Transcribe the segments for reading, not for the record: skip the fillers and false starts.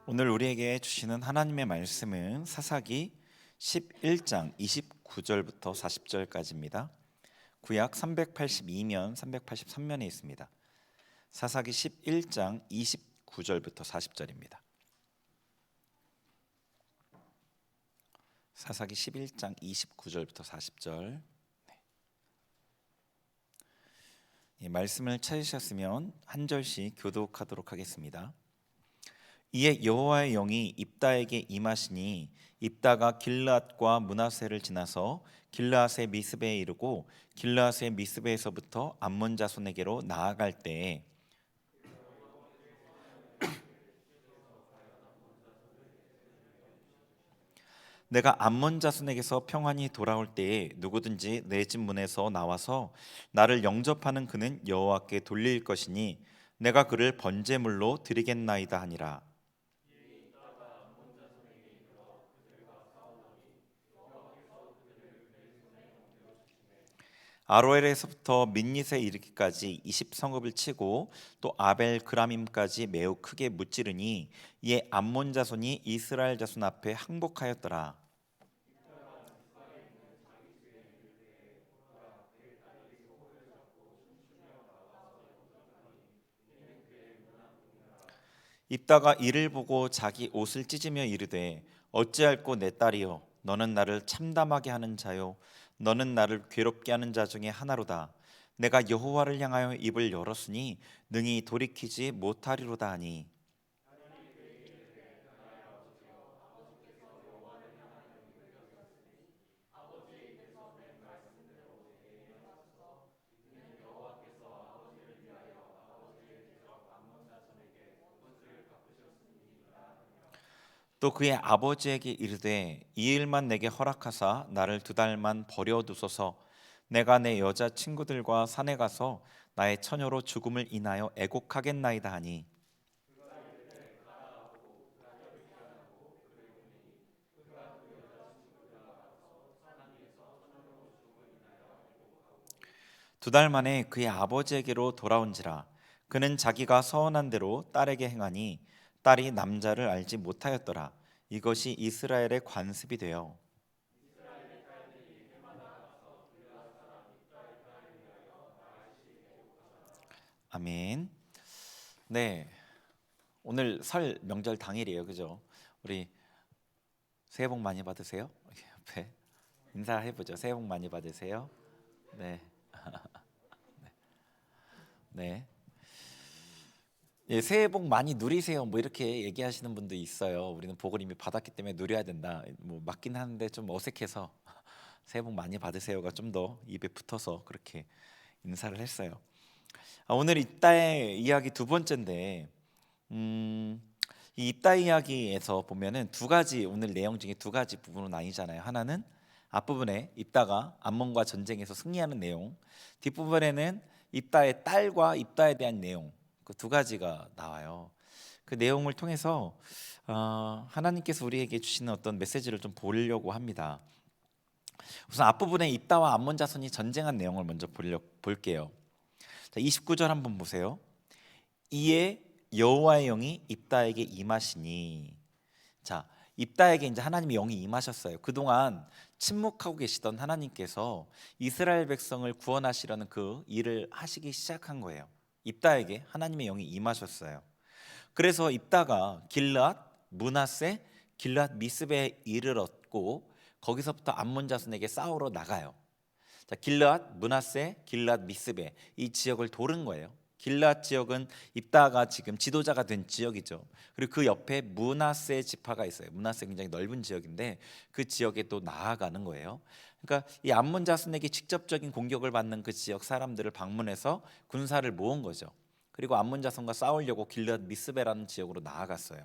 오늘 우리에게 주시는 하나님의 말씀은 사사기 11장 29절부터 40절까지입니다. 구약 382면, 383면에 있습니다. 사사기 11장 29절부터 40절입니다. 사사기 11장 29절부터 40절. 이 말씀을 찾으셨으면 한 절씩 교독하도록 하겠습니다. 이에 여호와의 영이 입다에게 임하시니 입다가 길르앗과 므낫세를 지나서 길르앗의 미스베에 이르고 길르앗의 미스베에서부터 암몬 자손에게로 나아갈 때에 내가 암몬 자손에게서 평안히 돌아올 때에 누구든지 내 집 문에서 나와서 나를 영접하는 그는 여호와께 돌릴 것이니 내가 그를 번제물로 드리겠나이다 하니라. 아로엘에서부터 민닛에 이르기까지 20성읍을 치고 또 아벨 그라밈까지 매우 크게 무찌르니 이에 암몬 자손이 이스라엘 자손 앞에 항복하였더라. 입다가 이를 보고 자기 옷을 찢으며 이르되 어찌할꼬 내 딸이여 너는 나를 참담하게 하는 자요 너는 나를 괴롭게 하는 자 중에 하나로다. 내가 여호와를 향하여 입을 열었으니 능히 돌이키지 못하리로다 하니 또 그의 아버지에게 이르되 이 일만 내게 허락하사 나를 2달만 버려두소서. 내가 내 여자 친구들과 산에 가서 나의 처녀로 죽음을 인하여 애곡하겠나이다 하니 두 달 만에 그의 아버지에게로 돌아온지라. 그는 자기가 서원한 대로 딸에게 행하니 딸이 남자를 알지 못하였더라. 이것이 이스라엘의 관습이 되어 아멘. 네, 오늘 설 명절 당일이에요, 그죠? 우리 새해 복 많이 받으세요. 이렇게 옆에 인사해 보죠. 새해 복 많이 받으세요. 네, 네. 예, 새해 복 많이 누리세요. 뭐 이렇게 얘기하시는 분도 있어요. 우리는 복을 이미 받았기 때문에 누려야 된다. 뭐 맞긴 하는데 좀 어색해서 새해 복 많이 받으세요가 좀 더 입에 붙어서 그렇게 인사를 했어요. 오늘 이따의 이야기 두 번째인데, 이 이따 이야기에서 보면은 두 가지 오늘 내용 중에 두 가지 부분으로 나뉘잖아요. 하나는 앞부분에 입다가 암몬과 전쟁에서 승리하는 내용, 뒷부분에는 입다의 딸과 입다에 대한 내용, 그 두 가지가 나와요. 그 내용을 통해서 하나님께서 우리에게 주시는 어떤 메시지를 좀 보려고 합니다. 우선 앞부분에 입다와 암몬 자손이 전쟁한 내용을 먼저 볼게요. 자, 29절 한번 보세요. 이에 여호와의 영이 입다에게 임하시니, 자, 입다에게 이제 하나님의 영이 임하셨어요. 그동안 침묵하고 계시던 하나님께서 이스라엘 백성을 구원하시려는 그 일을 하시기 시작한 거예요. 입다에게 하나님의 영이 임하셨어요. 그래서 입다가 길르앗, 므낫세, 길르앗 미스베에 이르렀고 거기서부터 암몬 자손에게 싸우러 나가요. 자, 길르앗, 므낫세, 길르앗 미스베 이 지역을 도른 거예요. 길르앗 지역은 입다가 지금 지도자가 된 지역이죠. 그리고 그 옆에 므낫세 지파가 있어요. 므낫세 굉장히 넓은 지역인데 그 지역에 또 나아가는 거예요. 그러니까 이 암몬 자손에게 직접적인 공격을 받는 그 지역 사람들을 방문해서 군사를 모은 거죠. 그리고 암몬 자손과 싸우려고 길르앗 미스베라는 지역으로 나아갔어요.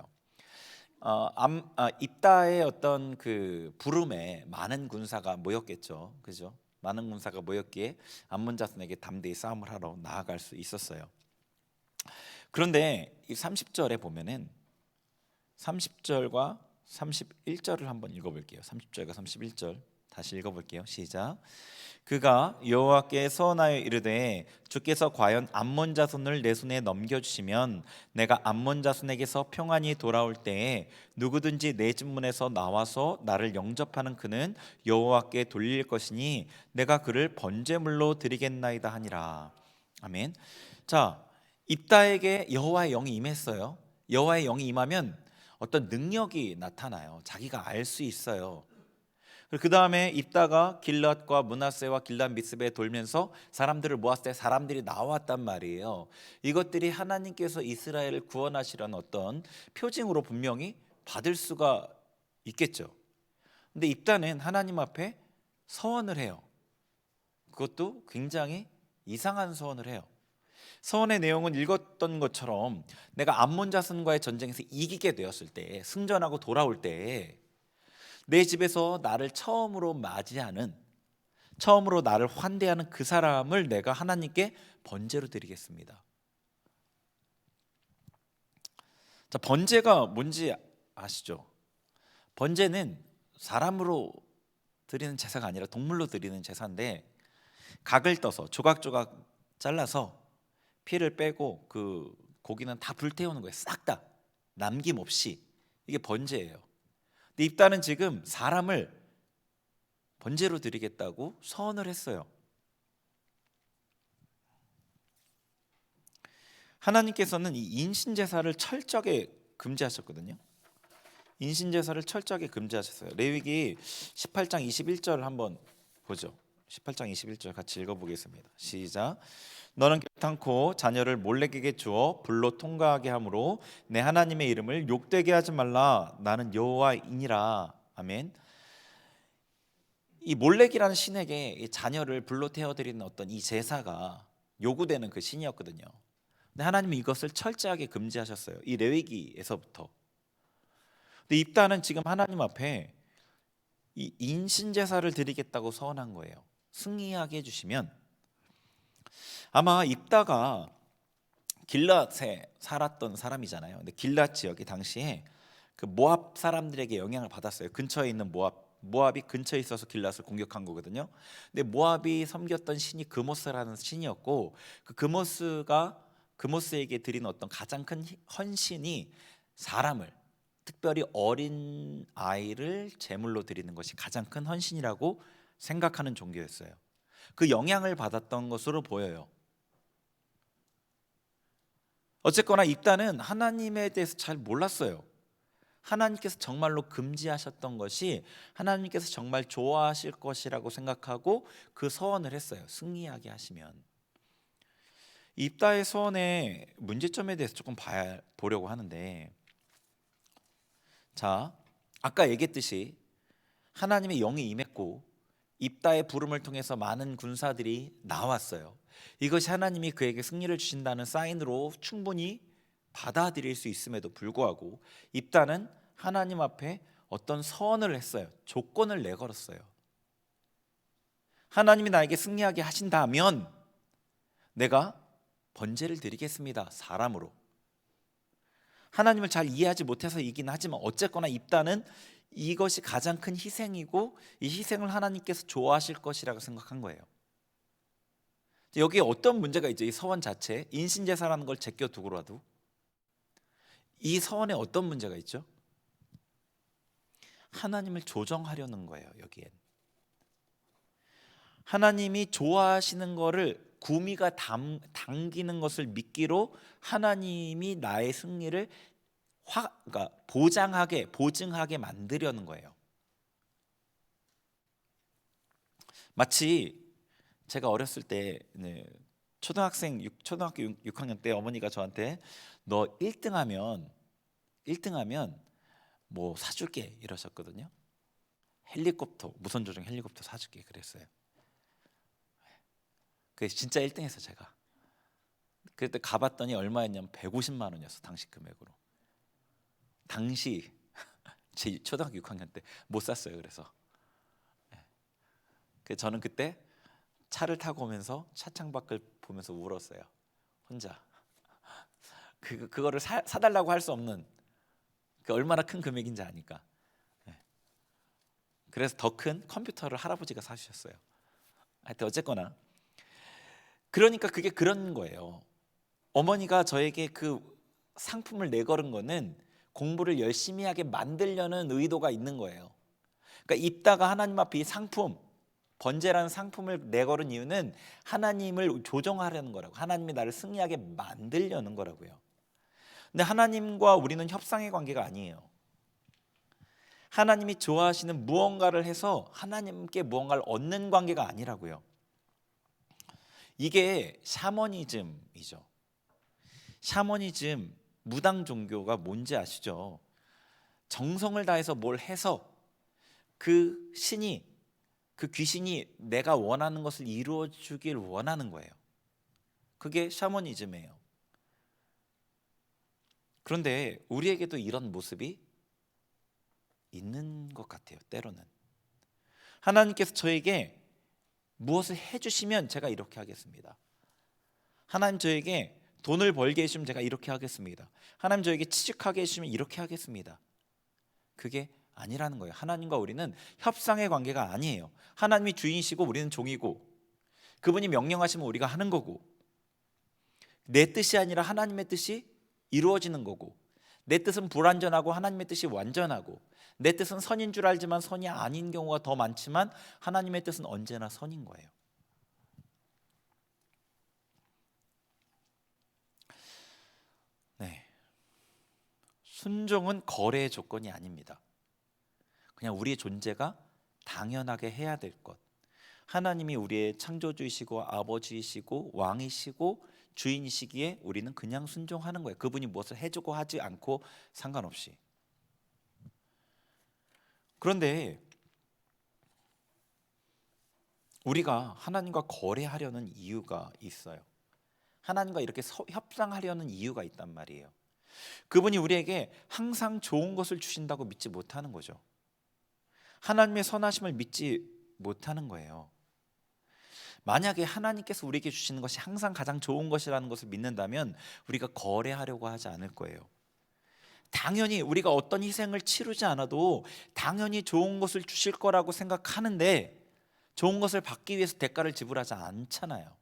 입다의 어떤 그 부름에 많은 군사가 모였겠죠, 그죠? 많은 군사가 모였기에 암몬 자손에게 담대히 싸움을 하러 나아갈 수 있었어요. 그런데 이 30절에 보면은 30절과 31절을 한번 읽어볼게요. 30절과 31절 다시 읽어볼게요. 시작. 그가 여호와께 서원하여 이르되 주께서 과연 암몬 자손을 내 손에 넘겨주시면 내가 암몬 자손에게서 평안히 돌아올 때에 누구든지 내 집 문에서 나와서 나를 영접하는 그는 여호와께 돌릴 것이니 내가 그를 번제물로 드리겠나이다 하니라. 아멘. 자, 입다에게 여호와의 영이 임했어요. 여호와의 영이 임하면 어떤 능력이 나타나요. 자기가 알 수 있어요. 그 다음에 입다가 길랏과 므낫세와 길랏 미스베에 돌면서 사람들을 모았을 때 사람들이 나왔단 말이에요. 이것들이 하나님께서 이스라엘을 구원하시라는 어떤 표징으로 분명히 받을 수가 있겠죠. 근데 입다는 하나님 앞에 서원을 해요. 그것도 굉장히 이상한 서원을 해요. 서원의 내용은 읽었던 것처럼 내가 암몬 자손과의 전쟁에서 이기게 되었을 때, 승전하고 돌아올 때 내 집에서 나를 처음으로 맞이하는, 처음으로 나를 환대하는 그 사람을 내가 하나님께 번제로 드리겠습니다. 자, 번제가 뭔지 아시죠? 번제는 사람으로 드리는 제사가 아니라 동물로 드리는 제사인데, 각을 떠서 조각조각 잘라서 피를 빼고 그 고기는 다 불태우는 거예요. 싹 다 남김없이. 이게 번제예요. 근데 입다는 지금 사람을 번제로 드리겠다고 서원을 했어요. 하나님께서는 이 인신제사를 철저하게 금지하셨거든요. 인신제사를 철저하게 금지하셨어요. 레위기 18장 21절 한번 보죠. 18장 21절 같이 읽어보겠습니다. 시작. 너는 결탄코 자녀를 몰래에게 주어 불로 통과하게 하므로 내 하나님의 이름을 욕되게 하지 말라. 나는 여호와이니라. 아멘. 이 몰렉이라는 신에게 이 자녀를 불로 태워드리는 어떤 이 제사가 요구되는 그 신이었거든요. 근데 하나님은 이것을 철저하게 금지하셨어요. 이 레위기에서부터. 근데 입다는 지금 하나님 앞에 이 인신제사를 드리겠다고 서원한 거예요. 승리하게 해주시면. 아마 입다가 길랏에 살았던 사람이잖아요. 근데 길랏 지역이 당시에 그 모압 사람들에게 영향을 받았어요. 근처에 있는 모압이 근처에 있어서 길랏을 공격한 거거든요. 근데 모압이 섬겼던 신이 그모스라는 신이었고, 그 그모스에게 드린 어떤 가장 큰 헌신이 사람을, 특별히 어린 아이를 제물로 드리는 것이 가장 큰 헌신이라고 생각하는 종교였어요. 그 영향을 받았던 것으로 보여요. 어쨌거나 입다는 하나님에 대해서 잘 몰랐어요. 하나님께서 정말로 금지하셨던 것이 하나님께서 정말 좋아하실 것이라고 생각하고 그 서원을 했어요. 승리하게 하시면. 입다의 서원의 문제점에 대해서 조금 보려고 하는데, 자, 아까 얘기했듯이 하나님의 영이 임했고 입다의 부름을 통해서 많은 군사들이 나왔어요. 이것이 하나님이 그에게 승리를 주신다는 사인으로 충분히 받아들일 수 있음에도 불구하고 입다는 하나님 앞에 어떤 서원을 했어요. 조건을 내걸었어요. 하나님이 나에게 승리하게 하신다면 내가 번제를 드리겠습니다. 사람으로. 하나님을 잘 이해하지 못해서 이긴 하지만 어쨌거나 입다는 이것이 가장 큰 희생이고 이 희생을 하나님께서 좋아하실 것이라고 생각한 거예요. 여기에 어떤 문제가 있죠? 이 서원 자체, 인신제사라는 걸 제껴두고라도 이 서원에 어떤 문제가 있죠? 하나님을 조정하려는 거예요. 여기엔 하나님이 좋아하시는 거를 구미가 당기는 것을 미끼로 하나님이 나의 승리를 그러니까 보증하게 만들려는 거예요. 마치 제가 어렸을 때 초등학교 6학년 때 어머니가 저한테 너 1등하면 뭐 사줄게 이러셨거든요. 헬리콥터, 무선 조종 헬리콥터 사줄게 그랬어요. 그게 진짜 1등했어요. 제가 그때 가봤더니 얼마였냐면 150만 원이었어. 당시 금액으로. 당시 제 초등학교 6학년 때 못 샀어요. 그래서 저는 그때 차를 타고 오면서 차창 밖을 보면서 울었어요. 혼자. 그거를 사달라고 할 수 없는 그 얼마나 큰 금액인지 아니까. 그래서 더 큰 컴퓨터를 할아버지가 사주셨어요. 하여튼 어쨌거나 그러니까 그게 그런 거예요. 어머니가 저에게 그 상품을 내걸은 거는 공부를 열심히 하게 만들려는 의도가 있는 거예요. 그러니까 입다가 하나님 앞에 이 상품, 번제라는 상품을 내걸은 이유는 하나님을 조정하려는 거라고, 하나님이 나를 승리하게 만들려는 거라고요. 근데 하나님과 우리는 협상의 관계가 아니에요. 하나님이 좋아하시는 무언가를 해서 하나님께 무언가를 얻는 관계가 아니라고요. 이게 샤머니즘이죠. 샤머니즘, 무당 종교가 뭔지 아시죠? 정성을 다해서 뭘 해서 그 신이, 그 귀신이 내가 원하는 것을 이루어 주길 원하는 거예요. 그게 샤머니즘이에요. 그런데 우리에게도 이런 모습이 있는 것 같아요. 때로는 하나님께서 저에게 무엇을 해주시면 제가 이렇게 하겠습니다. 하나님 저에게 돈을 벌게 해주시면 제가 이렇게 하겠습니다. 하나님 저에게 취직하게 해주시면 이렇게 하겠습니다. 그게 아니라는 거예요. 하나님과 우리는 협상의 관계가 아니에요. 하나님이 주인이시고 우리는 종이고, 그분이 명령하시면 우리가 하는 거고, 내 뜻이 아니라 하나님의 뜻이 이루어지는 거고, 내 뜻은 불완전하고 하나님의 뜻이 완전하고, 내 뜻은 선인 줄 알지만 선이 아닌 경우가 더 많지만 하나님의 뜻은 언제나 선인 거예요. 네, 순종은 거래의 조건이 아닙니다. 그냥 우리의 존재가 당연하게 해야 될 것. 하나님이 우리의 창조주이시고 아버지이시고 왕이시고 주인이시기에 우리는 그냥 순종하는 거예요. 그분이 무엇을 해주고 하지 않고 상관없이. 그런데 우리가 하나님과 거래하려는 이유가 있어요. 하나님과 이렇게 협상하려는 이유가 있단 말이에요. 그분이 우리에게 항상 좋은 것을 주신다고 믿지 못하는 거죠. 하나님의 선하심을 믿지 못하는 거예요. 만약에 하나님께서 우리에게 주시는 것이 항상 가장 좋은 것이라는 것을 믿는다면 우리가 거래하려고 하지 않을 거예요. 당연히 우리가 어떤 희생을 치르지 않아도 당연히 좋은 것을 주실 거라고 생각하는데, 좋은 것을 받기 위해서 대가를 지불하지 않잖아요.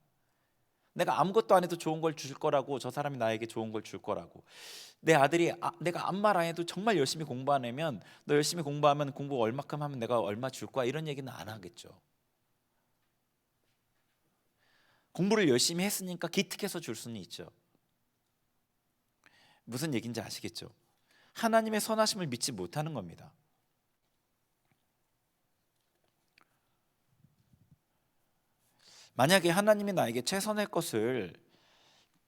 내가 아무것도 안 해도 좋은 걸 주실 거라고, 저 사람이 나에게 좋은 걸 줄 거라고. 내 아들이 내가 아무 말 안 해도 정말 열심히 공부 안 하면, 너 열심히 공부하면 공부 얼마큼 하면 내가 얼마 줄 거야, 이런 얘기는 안 하겠죠. 공부를 열심히 했으니까 기특해서 줄 수는 있죠. 무슨 얘기인지 아시겠죠? 하나님의 선하심을 믿지 못하는 겁니다. 만약에 하나님이 나에게 최선의 것을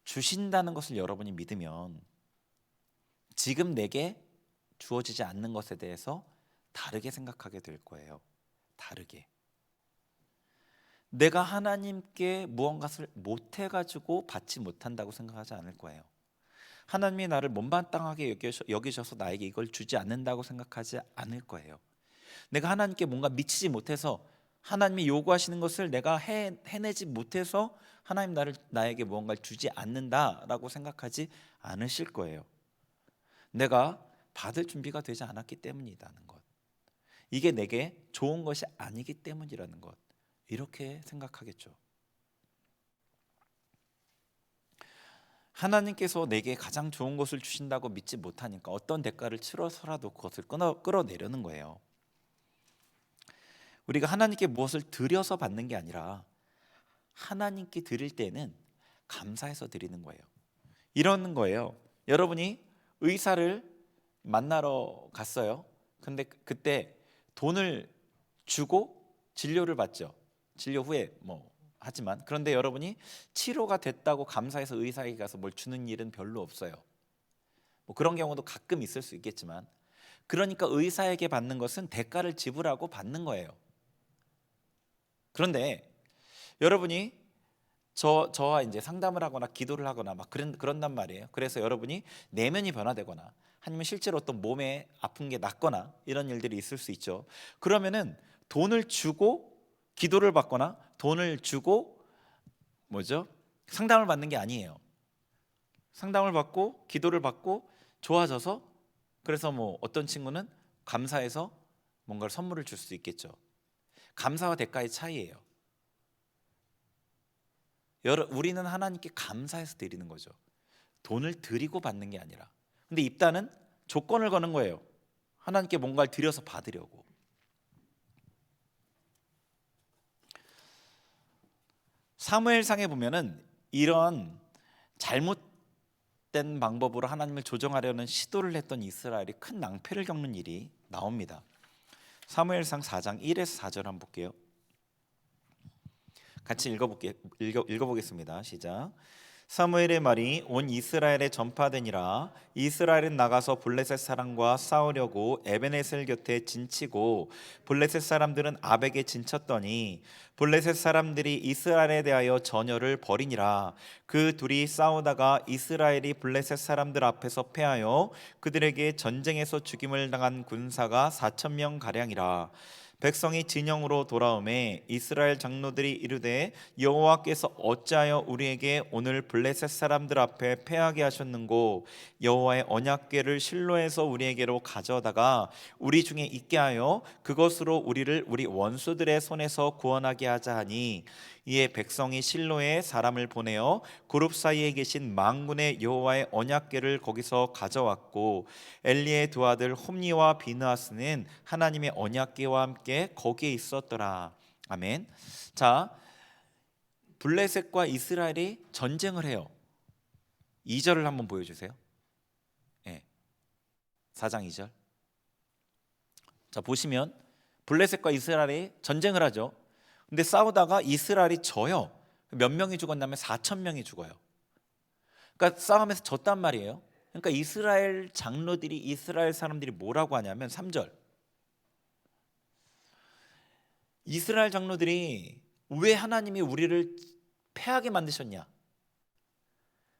주신다는 것을 여러분이 믿으면 지금 내게 주어지지 않는 것에 대해서 다르게 생각하게 될 거예요. 다르게. 내가 하나님께 무언가를 못해가지고 받지 못한다고 생각하지 않을 거예요. 하나님이 나를 못마땅하게 여기셔서 나에게 이걸 주지 않는다고 생각하지 않을 거예요. 내가 하나님께 뭔가 미치지 못해서, 하나님이 요구하시는 것을 내가 해내지 못해서 하나님 나에게 무언가를 주지 않는다라고 생각하지 않으실 거예요. 내가 받을 준비가 되지 않았기 때문이라는 것, 이게 내게 좋은 것이 아니기 때문이라는 것, 이렇게 생각하겠죠. 하나님께서 내게 가장 좋은 것을 주신다고 믿지 못하니까 어떤 대가를 치러서라도 그것을 끌어내려는 거예요. 우리가 하나님께 무엇을 드려서 받는 게 아니라 하나님께 드릴 때는 감사해서 드리는 거예요. 이러는 거예요. 여러분이 의사를 만나러 갔어요. 근데 그때 돈을 주고 진료를 받죠. 진료 후에 하지만, 그런데 여러분이 치료가 됐다고 감사해서 의사에게 가서 뭘 주는 일은 별로 없어요. 그런 경우도 가끔 있을 수 있겠지만, 그러니까 의사에게 받는 것은 대가를 지불하고 받는 거예요. 그런데 여러분이 저와 이제 상담을 하거나 기도를 하거나 막 그런단 말이에요. 그래서 여러분이 내면이 변화되거나 아니면 실제로 어떤 몸에 아픈 게 낫거나 이런 일들이 있을 수 있죠. 그러면은 돈을 주고 기도를 받거나 돈을 주고 상담을 받는 게 아니에요. 상담을 받고 기도를 받고 좋아져서, 그래서 어떤 친구는 감사해서 뭔가를 선물을 줄 수 있겠죠. 감사와 대가의 차이예요. 우리는 하나님께 감사해서 드리는 거죠. 돈을 드리고 받는 게 아니라. 근데 입단은 조건을 거는 거예요. 하나님께 뭔가를 드려서 받으려고. 사무엘상에 보면은 이런 잘못된 방법으로 하나님을 조정하려는 시도를 했던 이스라엘이 큰 낭패를 겪는 일이 나옵니다. 사무엘상 4장 1에서 4절 한번 볼게요. 같이 읽어보겠습니다. 시작. 사무엘의 말이 온 이스라엘에 전파되니라. 이스라엘은 나가서 블레셋 사람과 싸우려고 에베네셀 곁에 진치고 블레셋 사람들은 아벡에 진쳤더니 블레셋 사람들이 이스라엘에 대하여 전열을 벌이니라. 그 둘이 싸우다가 이스라엘이 블레셋 사람들 앞에서 패하여 그들에게 전쟁에서 죽임을 당한 군사가 4,000명 가량이라. 백성이 진영으로 돌아오매 이스라엘 장로들이 이르되 여호와께서 어찌하여 우리에게 오늘 블레셋 사람들 앞에 패하게 하셨는고 여호와의 언약궤를 실로에서 우리에게로 가져다가 우리 중에 있게 하여 그것으로 우리를 우리 원수들의 손에서 구원하게 하자 하니 이에 백성이 실로에 사람을 보내어 그룹 사이에 계신 만군의 여호와의 언약궤를 거기서 가져왔고 엘리의 두 아들 홈니와 비느하스는 하나님의 언약궤와 함께 거기에 있었더라. 아멘. 자, 블레셋과 이스라엘이 전쟁을 해요. 2절을 한번 보여주세요. 네. 4장 2절. 자, 보시면 블레셋과 이스라엘이 전쟁을 하죠. 근데 싸우다가 이스라엘이 져요. 몇 명이 죽었냐면 4,000명이 죽어요. 그러니까 싸움에서 졌단 말이에요. 그러니까 이스라엘 장로들이 이스라엘 사람들이 뭐라고 하냐면 3절. 이스라엘 장로들이 왜 하나님이 우리를 패하게 만드셨냐?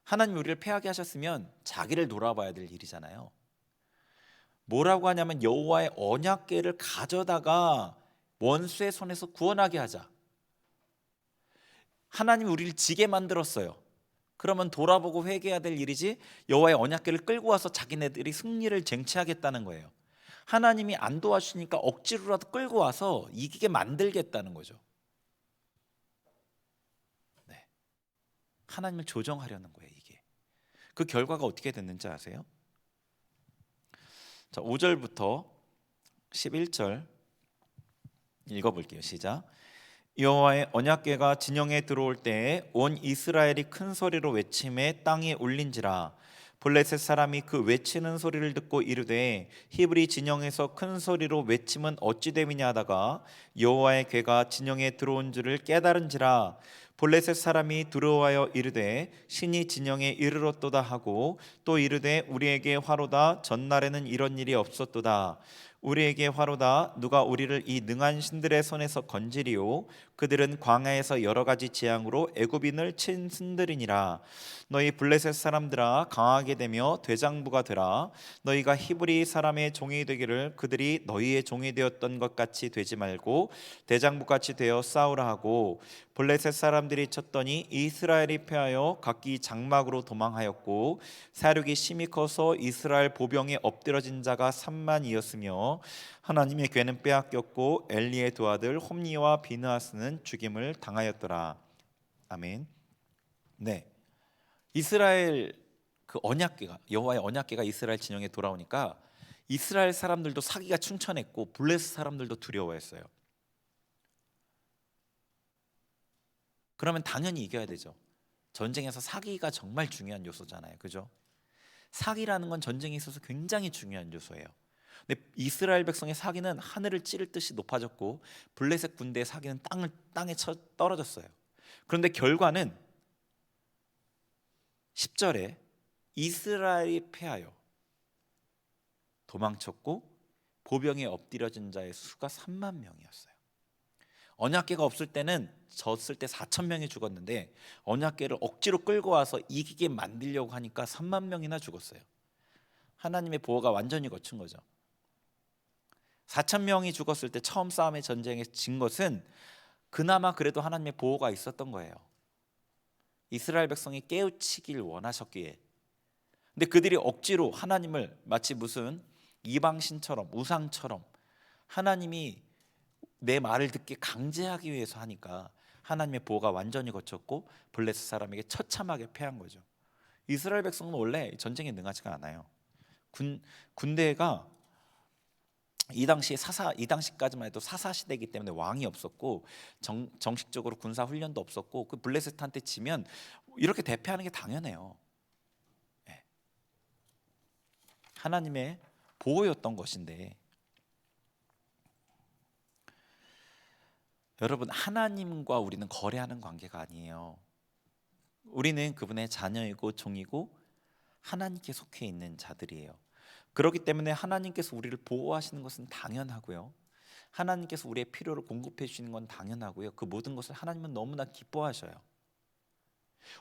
하나님이 우리를 패하게 하셨으면 자기를 돌아봐야 될 일이잖아요. 뭐라고 하냐면 여호와의 언약궤를 가져다가 원수의 손에서 구원하게 하자. 하나님이 우리를 지게 만들었어요. 그러면 돌아보고 회개해야 될 일이지 여호와의 언약궤를 끌고 와서 자기네들이 승리를 쟁취하겠다는 거예요. 하나님이 안 도와주니까 억지로라도 끌고 와서 이기게 만들겠다는 거죠. 네. 하나님을 조정하려는 거예요, 이게. 그 결과가 어떻게 됐는지 아세요? 자, 5절부터 11절 읽어볼게요. 시작. 여호와의 언약궤가 진영에 들어올 때에 온 이스라엘이 큰 소리로 외침에 땅이 울린지라. 블레셋 사람이 그 외치는 소리를 듣고 이르되 히브리 진영에서 큰 소리로 외침은 어찌 됨이냐 하다가 여호와의 궤가 진영에 들어온 줄을 깨달은지라. 블레셋 사람이 두려워하여 이르되 신이 진영에 이르렀도다 하고 또 이르되 우리에게 화로다. 전날에는 이런 일이 없었도다. 우리에게 화로다. 누가 우리를 이 능한 신들의 손에서 건지리요. 그들은 광야에서 여러 가지 재앙으로 애굽인을 친 신들이니라. 너희 블레셋 사람들아 강하게 되며 되장부가 되라. 너희가 히브리 사람의 종이 되기를 그들이 너희의 종이 되었던 것 같이 되지 말고 대장부같이 되어 싸우라 하고 블레셋 사람들이 쳤더니 이스라엘이 패하여 각기 장막으로 도망하였고 사륙이 심히 커서 이스라엘 보병에 엎드러진 자가 3만이었으며 하나님의 궤는 빼앗겼고 엘리의 두 아들 홈니와 비느하스는 죽임을 당하였더라. 아멘. 네, 이스라엘 그 언약궤가 여호와의 언약궤가 이스라엘 진영에 돌아오니까 이스라엘 사람들도 사기가 충천했고 블레셋 사람들도 두려워했어요. 그러면 당연히 이겨야 되죠. 전쟁에서 사기가 정말 중요한 요소잖아요. 그죠? 사기라는 건 전쟁에 있어서 굉장히 중요한 요소예요. 근데 이스라엘 백성의 사기는 하늘을 찌를 듯이 높아졌고 블레셋 군대의 사기는 땅에 쳐 떨어졌어요. 그런데 결과는 10절에 이스라엘이 패하여 도망쳤고 보병에 엎드려진 자의 수가 3만 명이었어요. 언약궤가 없을 때는 졌을 때 4,000명이 죽었는데 언약궤를 억지로 끌고 와서 이기게 만들려고 하니까 3만 명이나 죽었어요. 하나님의 보호가 완전히 거친 거죠. 4,000명이 죽었을 때 처음 싸움의 전쟁에 진 것은 그나마 그래도 하나님의 보호가 있었던 거예요. 이스라엘 백성이 깨우치길 원하셨기에. 근데 그들이 억지로 하나님을 마치 무슨 이방신처럼 우상처럼 하나님이 내 말을 듣게 강제하기 위해서 하니까 하나님의 보호가 완전히 거쳤고 블레셋 사람에게 처참하게 패한 거죠. 이스라엘 백성은 원래 전쟁에 능하지가 않아요. 군대가 이 당시까지만 해도 사사 시대이기 때문에 왕이 없었고 정식적으로 군사 훈련도 없었고 그 블레셋한테 지면 이렇게 대패하는 게 당연해요. 예. 하나님의 보호였던 것인데, 여러분, 하나님과 우리는 거래하는 관계가 아니에요. 우리는 그분의 자녀이고 종이고 하나님께 속해 있는 자들이에요. 그렇기 때문에 하나님께서 우리를 보호하시는 것은 당연하고요. 하나님께서 우리의 필요를 공급해 주시는 건 당연하고요. 그 모든 것을 하나님은 너무나 기뻐하셔요.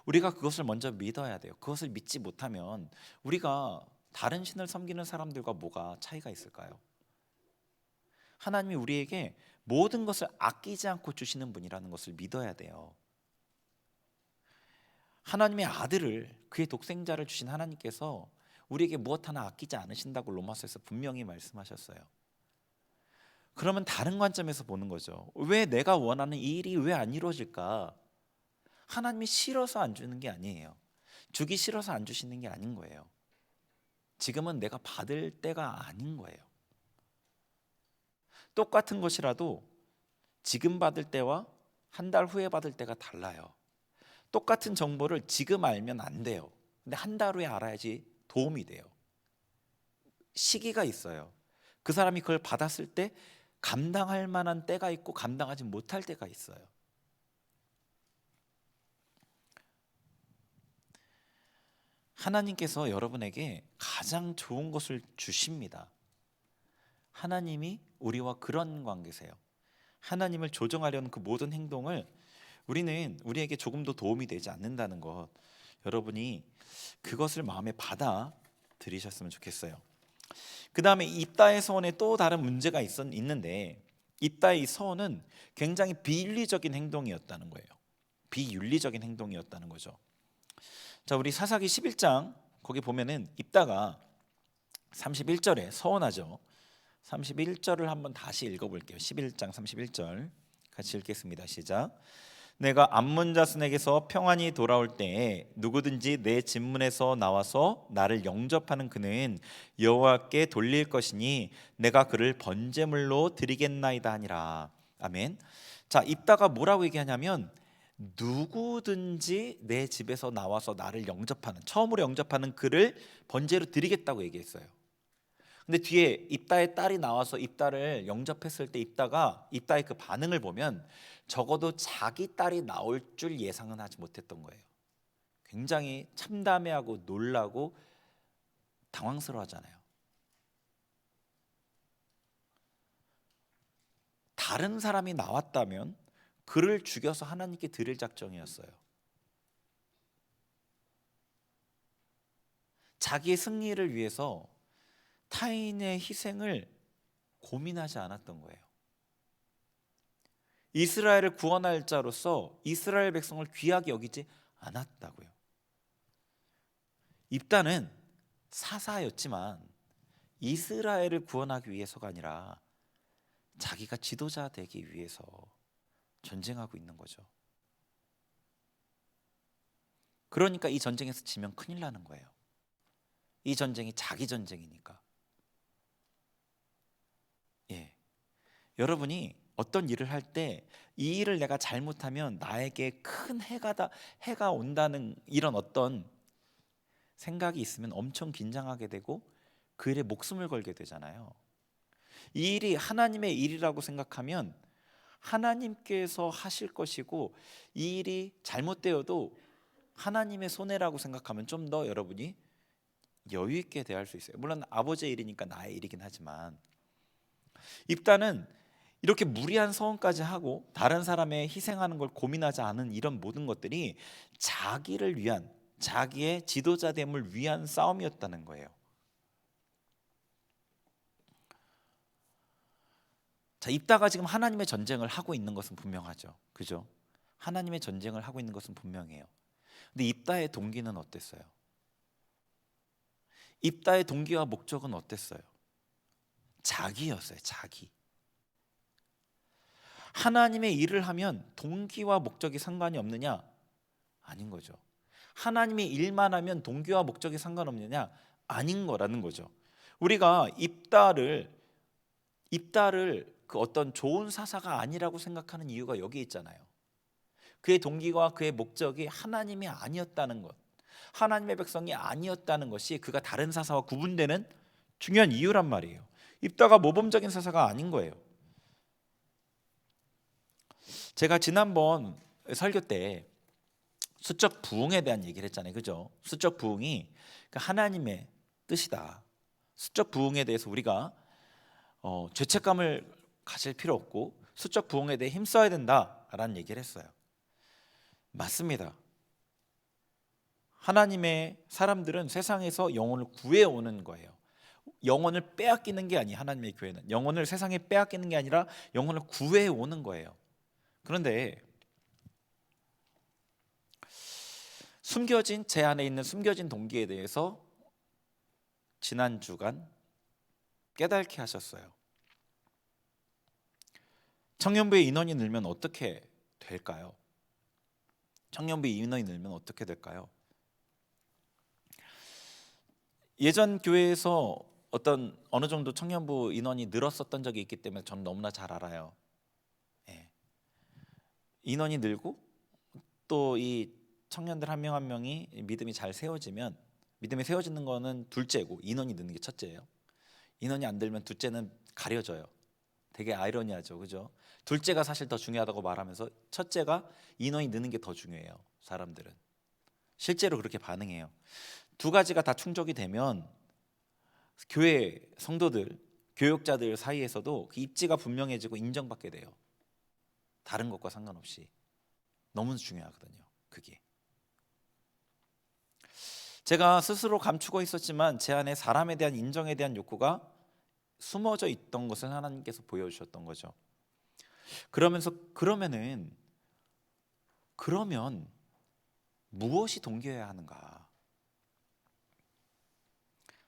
우리가 그것을 먼저 믿어야 돼요. 그것을 믿지 못하면 우리가 다른 신을 섬기는 사람들과 뭐가 차이가 있을까요? 하나님이 우리에게 모든 것을 아끼지 않고 주시는 분이라는 것을 믿어야 돼요. 하나님의 아들을, 그의 독생자를 주신 하나님께서 우리에게 무엇 하나 아끼지 않으신다고 로마서에서 분명히 말씀하셨어요. 그러면 다른 관점에서 보는 거죠. 왜 내가 원하는 이 일이 왜 안 이루어질까? 하나님이 싫어서 안 주는 게 아니에요. 주기 싫어서 안 주시는 게 아닌 거예요. 지금은 내가 받을 때가 아닌 거예요. 똑같은 것이라도 지금 받을 때와 한 달 후에 받을 때가 달라요. 똑같은 정보를 지금 알면 안 돼요. 근데 한 달 후에 알아야지 도움이 돼요. 시기가 있어요. 그 사람이 그걸 받았을 때 감당할 만한 때가 있고 감당하지 못할 때가 있어요. 하나님께서 여러분에게 가장 좋은 것을 주십니다. 하나님이 우리와 그런 관계세요. 하나님을 조정하려는 그 모든 행동을 우리에게 조금도 도움이 되지 않는다는 것, 여러분이 그것을 마음에 받아 들이셨으면 좋겠어요. 그 다음에 입다의 서원에 또 다른 문제가 있는데, 입다의 이 서원은 굉장히 비윤리적인 행동이었다는 거예요. 비윤리적인 행동이었다는 거죠. 자, 우리 사사기 11장 거기 보면은 입다가 31절에 서원하죠. 31절을 한번 다시 읽어볼게요. 11장 31절 같이 읽겠습니다. 시작. 내가 암몬 자손에게서 평안히 돌아올 때에 누구든지 내 진문에서 나와서 나를 영접하는 그는 여호와께 돌릴 것이니 내가 그를 번제물로 드리겠나이다 하니라. 아멘. 자, 입다가 뭐라고 얘기하냐면 누구든지 내 집에서 나와서 나를 영접하는, 처음으로 영접하는 그를 번제로 드리겠다고 얘기했어요. 근데 뒤에 입다의 딸이 나와서 입다를 영접했을 때 입다의 그 반응을 보면 적어도 자기 딸이 나올 줄 예상은 하지 못했던 거예요. 굉장히 참담해하고 놀라고 당황스러워하잖아요. 다른 사람이 나왔다면 그를 죽여서 하나님께 드릴 작정이었어요. 자기의 승리를 위해서 타인의 희생을 고민하지 않았던 거예요. 이스라엘을 구원할 자로서 이스라엘 백성을 귀하게 여기지 않았다고요. 입다는 사사였지만 이스라엘을 구원하기 위해서가 아니라 자기가 지도자 되기 위해서 전쟁하고 있는 거죠. 그러니까 이 전쟁에서 지면 큰일 나는 거예요. 이 전쟁이 자기 전쟁이니까. 예. 여러분이 어떤 일을 할 때 이 일을 내가 잘못하면 나에게 큰 해가 온다는 이런 어떤 생각이 있으면 엄청 긴장하게 되고 그 일에 목숨을 걸게 되잖아요. 이 일이 하나님의 일이라고 생각하면 하나님께서 하실 것이고, 이 일이 잘못되어도 하나님의 손해라고 생각하면 좀 더 여러분이 여유 있게 대할 수 있어요. 물론 아버지의 일이니까 나의 일이긴 하지만, 입다는 이렇게 무리한 서원까지 하고 다른 사람의 희생하는 걸 고민하지 않은 이런 모든 것들이 자기를 위한, 자기의 지도자됨을 위한 싸움이었다는 거예요. 자, 입다가 지금 하나님의 전쟁을 하고 있는 것은 분명하죠. 그죠? 하나님의 전쟁을 하고 있는 것은 분명해요. 근데 입다의 동기는 어땠어요? 입다의 동기와 목적은 어땠어요? 자기였어요. 자기. 하나님의 일을 하면 동기와 목적이 상관이 없느냐? 아닌 거죠. 하나님의 일만 하면 동기와 목적이 상관없느냐? 아닌 거라는 거죠. 우리가 입다를 그 어떤 좋은 사사가 아니라고 생각하는 이유가 여기 있잖아요. 그의 동기와 그의 목적이 하나님이 아니었다는 것, 하나님의 백성이 아니었다는 것이 그가 다른 사사와 구분되는 중요한 이유란 말이에요. 입다가 모범적인 사사가 아닌 거예요. 제가 지난번 설교 때 수적 부흥에 대한 얘기를 했잖아요. 그죠? 수적 부흥이 하나님의 뜻이다. 수적 부흥에 대해서 우리가 죄책감을 가질 필요 없고 수적 부흥에 대해 힘써야 된다라는 얘기를 했어요. 맞습니다. 하나님의 사람들은 세상에서 영혼을 구해오는 거예요. 영혼을 빼앗기는 게 아니에요. 하나님의 교회는 영혼을 세상에 빼앗기는 게 아니라 영혼을 구해오는 거예요. 그런데 제 안에 있는 숨겨진 동기에 대해서 지난 주간 깨닫게 하셨어요. 청년부의 인원이 늘면 어떻게 될까요? 청년부 인원이 늘면 어떻게 될까요? 예전 교회에서 어느 정도 청년부 인원이 늘었었던 적이 있기 때문에 저는 너무나 잘 알아요. 예. 인원이 늘고 또 이 청년들 한 명 한 명이 믿음이 잘 세워지면, 믿음이 세워지는 거는 둘째고 인원이 느는 게 첫째예요. 인원이 안 들면 둘째는 가려져요. 되게 아이러니하죠, 그죠? 둘째가 사실 더 중요하다고 말하면서 첫째가 인원이 느는 게 더 중요해요. 사람들은 실제로 그렇게 반응해요. 두 가지가 다 충족이 되면 교회 성도들, 교역자들 사이에서도 그 입지가 분명해지고 인정받게 돼요. 다른 것과 상관없이 너무 중요하거든요. 그게 제가 스스로 감추고 있었지만 제 안에 사람에 대한 인정에 대한 욕구가 숨어져 있던 것을 하나님께서 보여주셨던 거죠. 그러면 무엇이 동기여야 하는가?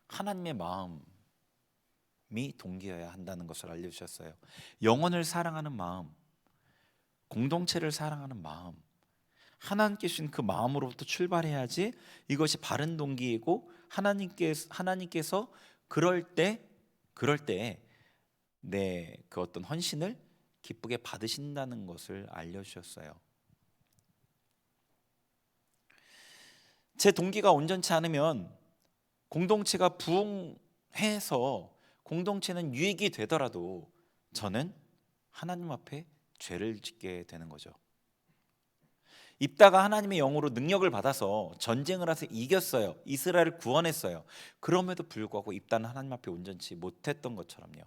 하나님의 마음이 동기여야 한다는 것을 알려주셨어요. 영혼을 사랑하는 마음, 공동체를 사랑하는 마음, 하나님께 주신 그 마음으로부터 출발해야지 이것이 바른 동기이고 하나님께서 그럴 때 내 그 어떤 헌신을 기쁘게 받으신다는 것을 알려주셨어요. 제 동기가 온전치 않으면 공동체가 부흥해서 공동체는 유익이 되더라도 저는 하나님 앞에 죄를 짓게 되는 거죠. 입다가 하나님의 영으로 능력을 받아서 전쟁을 해서 이겼어요. 이스라엘을 구원했어요. 그럼에도 불구하고 입다는 하나님 앞에 온전치 못했던 것처럼요.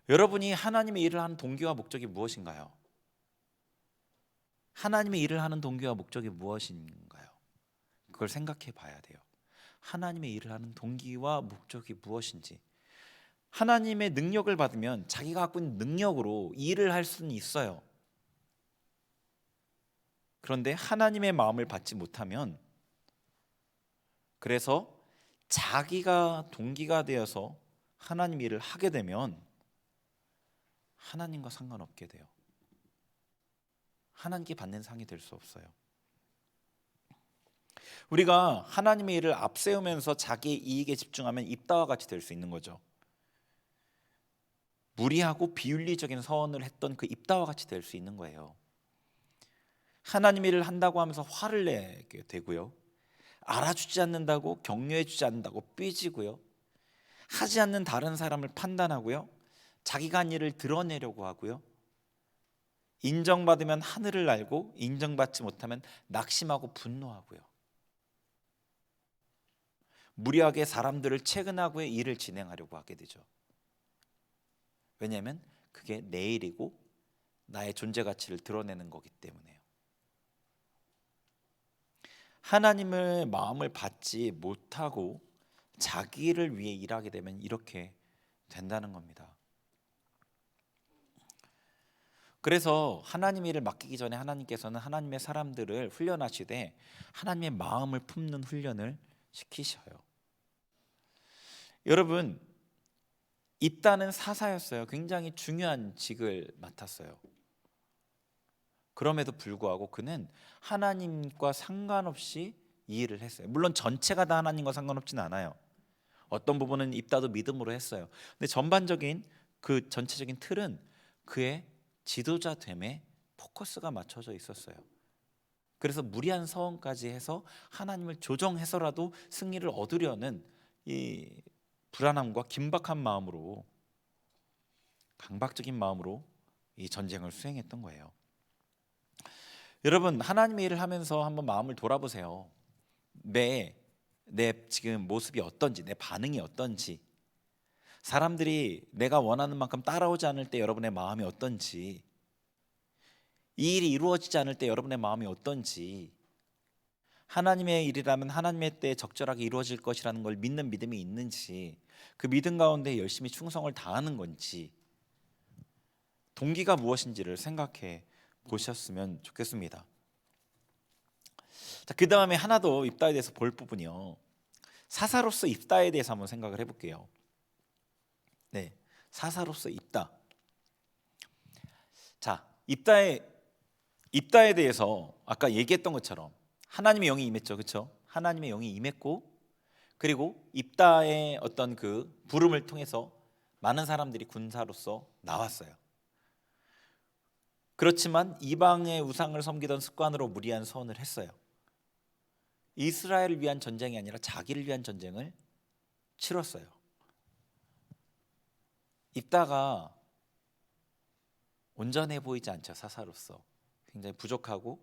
여러분이 하나님의 일을 하는 동기와 목적이 무엇인가요? 하나님의 일을 하는 동기와 목적이 무엇인가요? 그걸 생각해 봐야 돼요. 하나님의 일을 하는 동기와 목적이 무엇인지. 하나님의 능력을 받으면 자기가 갖고 있는 능력으로 일을 할 수는 있어요. 그런데 하나님의 마음을 받지 못하면, 그래서 자기가 동기가 되어서 하나님 일을 하게 되면 하나님과 상관없게 돼요. 하나님께 받는 상이 될 수 없어요. 우리가 하나님의 일을 앞세우면서 자기 이익에 집중하면 입다와 같이 될 수 있는 거죠. 무리하고 비윤리적인 서원을 했던 그 입다와 같이 될 수 있는 거예요. 하나님 일을 한다고 하면서 화를 내게 되고요. 알아주지 않는다고, 격려해주지 않는다고 삐지고요. 하지 않는 다른 사람을 판단하고요. 자기가 한 일을 드러내려고 하고요. 인정받으면 하늘을 날고 인정받지 못하면 낙심하고 분노하고요. 무리하게 사람들을 채근하고의 일을 진행하려고 하게 되죠. 왜냐하면 그게 내 일이고 나의 존재 가치를 드러내는 거기 때문에요. 하나님의 마음을 받지 못하고 자기를 위해 일하게 되면 이렇게 된다는 겁니다. 그래서 하나님 일을 맡기기 전에 하나님께서는 하나님의 사람들을 훈련하시되 하나님의 마음을 품는 훈련을 시키셔요. 여러분, 입다는 사사였어요. 굉장히 중요한 직을 맡았어요. 그럼에도 불구하고 그는 하나님과 상관없이 이 일을 했어요. 물론 전체가 다 하나님과 상관없지는 않아요. 어떤 부분은 입다도 믿음으로 했어요. 근데 전반적인 그 전체적인 틀은 그의 지도자 됨에 포커스가 맞춰져 있었어요. 그래서 무리한 서원까지 해서 하나님을 조정해서라도 승리를 얻으려는 이 불안함과 긴박한 마음으로, 강박적인 마음으로 이 전쟁을 수행했던 거예요. 여러분, 하나님의 일을 하면서 한번 마음을 돌아보세요. 내 지금 모습이 어떤지, 내 반응이 어떤지, 사람들이 내가 원하는 만큼 따라오지 않을 때 여러분의 마음이 어떤지, 이 일이 이루어지지 않을 때 여러분의 마음이 어떤지, 하나님의 일이라면 하나님의 때에 적절하게 이루어질 것이라는 걸 믿는 믿음이 있는지, 그 믿음 가운데 열심히 충성을 다하는 건지, 동기가 무엇인지를 생각해 보셨으면 좋겠습니다. 자, 그 다음에 하나 더 입다에 대해서 볼 부분이요, 사사로서 입다에 대해서 한번 생각을 해볼게요. 네, 사사로서 입다. 자, 입다에 대해서 아까 얘기했던 것처럼 하나님의 영이 임했죠, 그렇죠? 하나님의 영이 임했고, 그리고 입다의 어떤 그 부름을 통해서 많은 사람들이 군사로서 나왔어요. 그렇지만 이방의 우상을 섬기던 습관으로 무리한 서원을 했어요. 이스라엘을 위한 전쟁이 아니라 자기를 위한 전쟁을 치렀어요. 입다가 온전해 보이지 않죠. 사사로서 굉장히 부족하고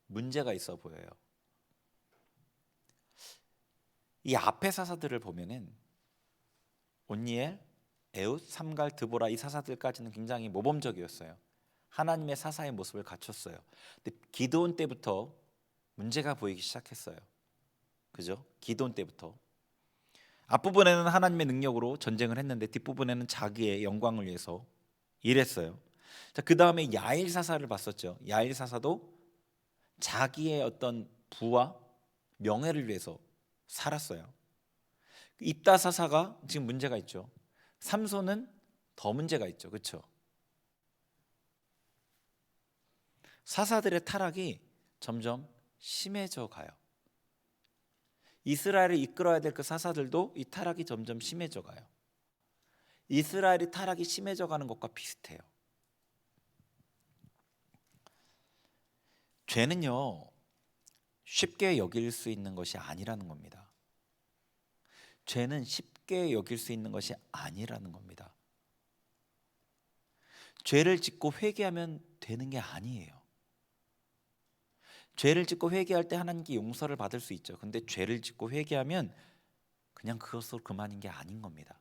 문제가 있어 보여요. 이 앞의 사사들을 보면은 온니엘, 에웃, 삼갈, 드보라, 이 사사들까지는 굉장히 모범적이었어요. 하나님의 사사의 모습을 갖췄어요. 근데 기드온 때부터 문제가 보이기 시작했어요. 그죠? 기드온 때부터 앞부분에는 하나님의 능력으로 전쟁을 했는데 뒷부분에는 자기의 영광을 위해서 일했어요. 자, 그 다음에 야일 사사를 봤었죠. 야일 사사도 자기의 어떤 부와 명예를 위해서 살았어요. 입다 사사가 지금 문제가 있죠. 삼손은 더 문제가 있죠. 그렇죠? 사사들의 타락이 점점 심해져 가요. 이스라엘을 이끌어야 될 그 사사들도 이 타락이 점점 심해져 가요. 이스라엘이 타락이 심해져 가는 것과 비슷해요. 죄는요, 쉽게 여길 수 있는 것이 아니라는 겁니다. 죄는 쉽게 여길 수 있는 것이 아니라는 겁니다. 죄를 짓고 회개하면 되는 게 아니에요. 죄를 짓고 회개할 때 하나님께 용서를 받을 수 있죠. 근데 죄를 짓고 회개하면 그냥 그것으로 그만인 게 아닌 겁니다.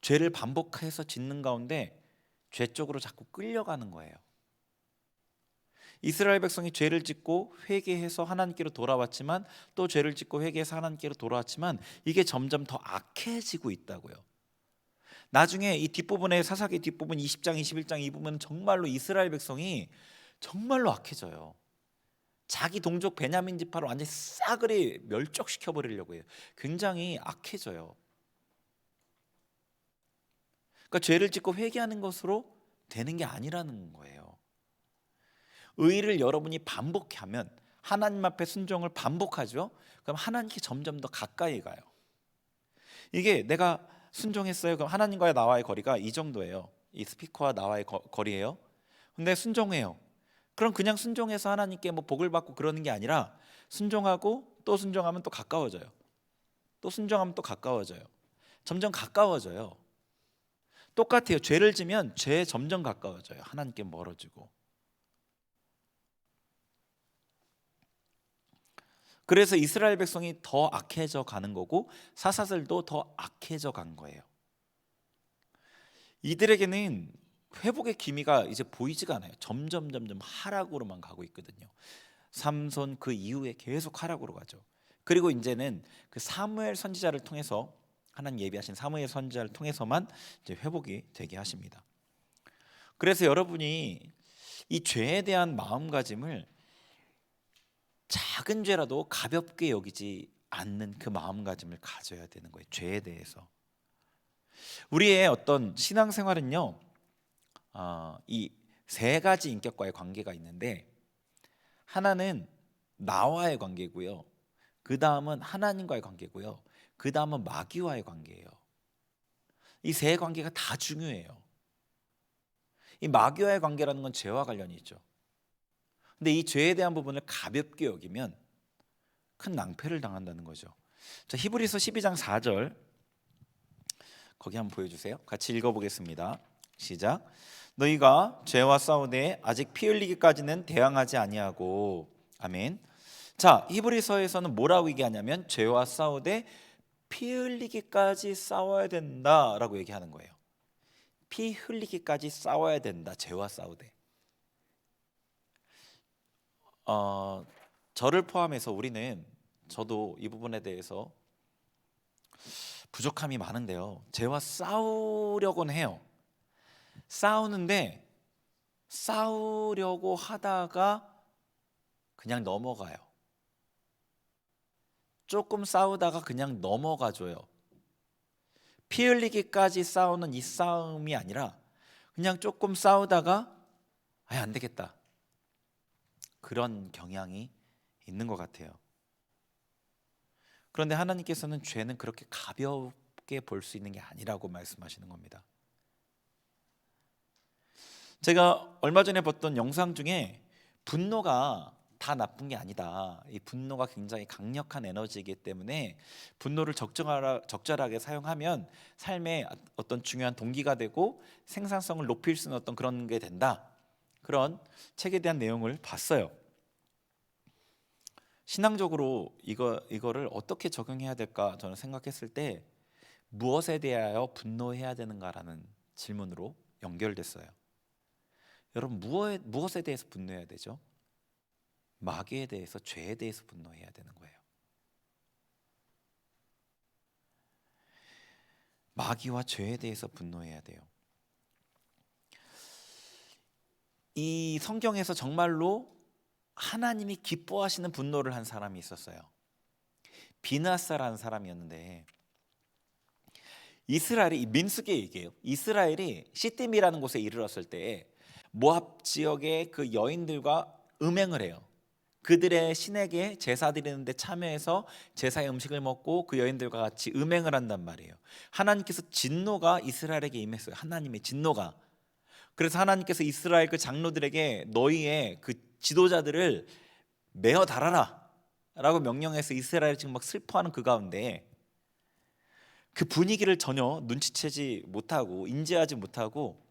죄를 반복해서 짓는 가운데 죄 쪽으로 자꾸 끌려가는 거예요. 이스라엘 백성이 죄를 짓고 회개해서 하나님께로 돌아왔지만, 또 죄를 짓고 회개해서 하나님께로 돌아왔지만, 이게 점점 더 악해지고 있다고요. 나중에 이 뒷부분에, 사사기 뒷부분 20장 21장 이 부분은 정말로 이스라엘 백성이 정말로 악해져요. 자기 동족 베냐민 지파를 완전히 싸그리 멸족시켜 버리려고 해요. 굉장히 악해져요. 그러니까 죄를 짓고 회개하는 것으로 되는 게 아니라는 거예요. 의를 여러분이 반복하면, 하나님 앞에 순종을 반복하죠. 그럼 하나님께 점점 더 가까이 가요. 이게 내가 순종했어요. 그럼 하나님과의 나와의 거리가 이 정도예요. 이 스피커와 나와의 거리예요. 근데 순종해요. 그럼 그냥 순종해서 하나님께 뭐 복을 받고 그러는 게 아니라, 순종하고 또 순종하면 또 가까워져요. 또 순종하면 또 가까워져요. 점점 가까워져요. 똑같아요. 죄를 지면 죄에 점점 가까워져요. 하나님께 멀어지고. 그래서 이스라엘 백성이 더 악해져 가는 거고, 사사들도 더 악해져 간 거예요. 이들에게는 회복의 기미가 이제 보이지가 않아요. 점점 하락으로만 가고 있거든요. 삼손 그 이후에 계속 하락으로 가죠. 그리고 이제는 그 사무엘 선지자를 통해서, 하나님 예비하신 사무엘 선지자를 통해서만 이제 회복이 되게 하십니다. 그래서 여러분이 이 죄에 대한 마음가짐을 작은 죄라도 가볍게 여기지 않는 그 마음가짐을 가져야 되는 거예요. 죄에 대해서. 우리의 어떤 신앙생활은요, 이 세 가지 인격과의 관계가 있는데, 하나는 나와의 관계고요, 그 다음은 하나님과의 관계고요, 그 다음은 마귀와의 관계예요. 이 세 관계가 다 중요해요. 이 마귀와의 관계라는 건 죄와 관련이 있죠. 근데 이 죄에 대한 부분을 가볍게 여기면 큰 낭패를 당한다는 거죠. 자, 히브리서 12장 4절 거기 한번 보여주세요. 같이 읽어보겠습니다. 시작. 너희가 죄와 싸우되 아직 피 흘리기까지는 대항하지 아니하고. 아멘. 자, 히브리서에서는 뭐라고 얘기하냐면 죄와 싸우되 피 흘리기까지 싸워야 된다라고 얘기하는 거예요. 피 흘리기까지 싸워야 된다. 죄와 싸우되. 저를 포함해서 저도 이 부분에 대해서 부족함이 많은데요, 죄와 싸우려고는 해요. 싸우는데 싸우려고 하다가 그냥 넘어가요. 조금 싸우다가 그냥 넘어가줘요. 피 흘리기까지 싸우는 이 싸움이 아니라 그냥 조금 싸우다가 안 되겠다, 그런 경향이 있는 것 같아요. 그런데 하나님께서는 죄는 그렇게 가볍게 볼 수 있는 게 아니라고 말씀하시는 겁니다. 제가 얼마 전에 봤던 영상 중에 분노가 다 나쁜 게 아니다, 이 분노가 굉장히 강력한 에너지이기 때문에 분노를 적절하게 사용하면 삶에 어떤 중요한 동기가 되고 생산성을 높일 수 있는 어떤 그런 게 된다, 그런 책에 대한 내용을 봤어요. 신앙적으로 이거를 어떻게 적용해야 될까 저는 생각했을 때, 무엇에 대하여 분노해야 되는가라는 질문으로 연결됐어요. 여러분, 무엇에 대해서 분노해야 되죠? 마귀에 대해서, 죄에 대해서 분노해야 되는 거예요. 마귀와 죄에 대해서 분노해야 돼요. 이 성경에서 정말로 하나님이 기뻐하시는 분노를 한 사람이 있었어요. 비느하스라는 사람이었는데, 이스라엘이, 민수기의 얘기예요. 이스라엘이 시딤이라는 곳에 이르렀을 때 모압 지역의 그 여인들과 음행을 해요. 그들의 신에게 제사 드리는데 참여해서 제사의 음식을 먹고 그 여인들과 같이 음행을 한단 말이에요. 하나님께서 진노가 이스라엘에게 임했어요. 하나님의 진노가. 그래서 하나님께서 이스라엘 그 장로들에게 너희의 그 지도자들을 메어 달아라 라고 명령해서 이스라엘이 지금 막 슬퍼하는 그 가운데, 그 분위기를 전혀 눈치채지 못하고 인지하지 못하고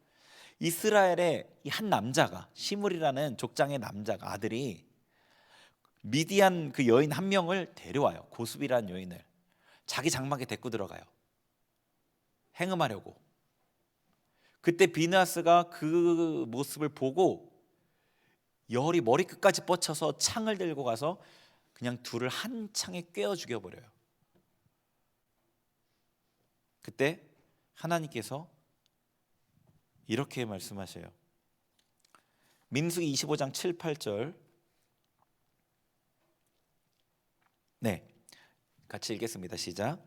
이스라엘의 한 남자가, 시므리라는 족장의 남자가, 아들이 미디안 그 여인 한 명을 데려와요. 고수비라는 여인을 자기 장막에 데리고 들어가요. 행음하려고. 그때 비느하스가 그 모습을 보고 열이 머리끝까지 뻗쳐서 창을 들고 가서 그냥 둘을 한 창에 꿰어 죽여버려요. 그때 하나님께서 이렇게 말씀하셔요. 민수기 25장 7, 8절 같이 읽겠습니다. 시작.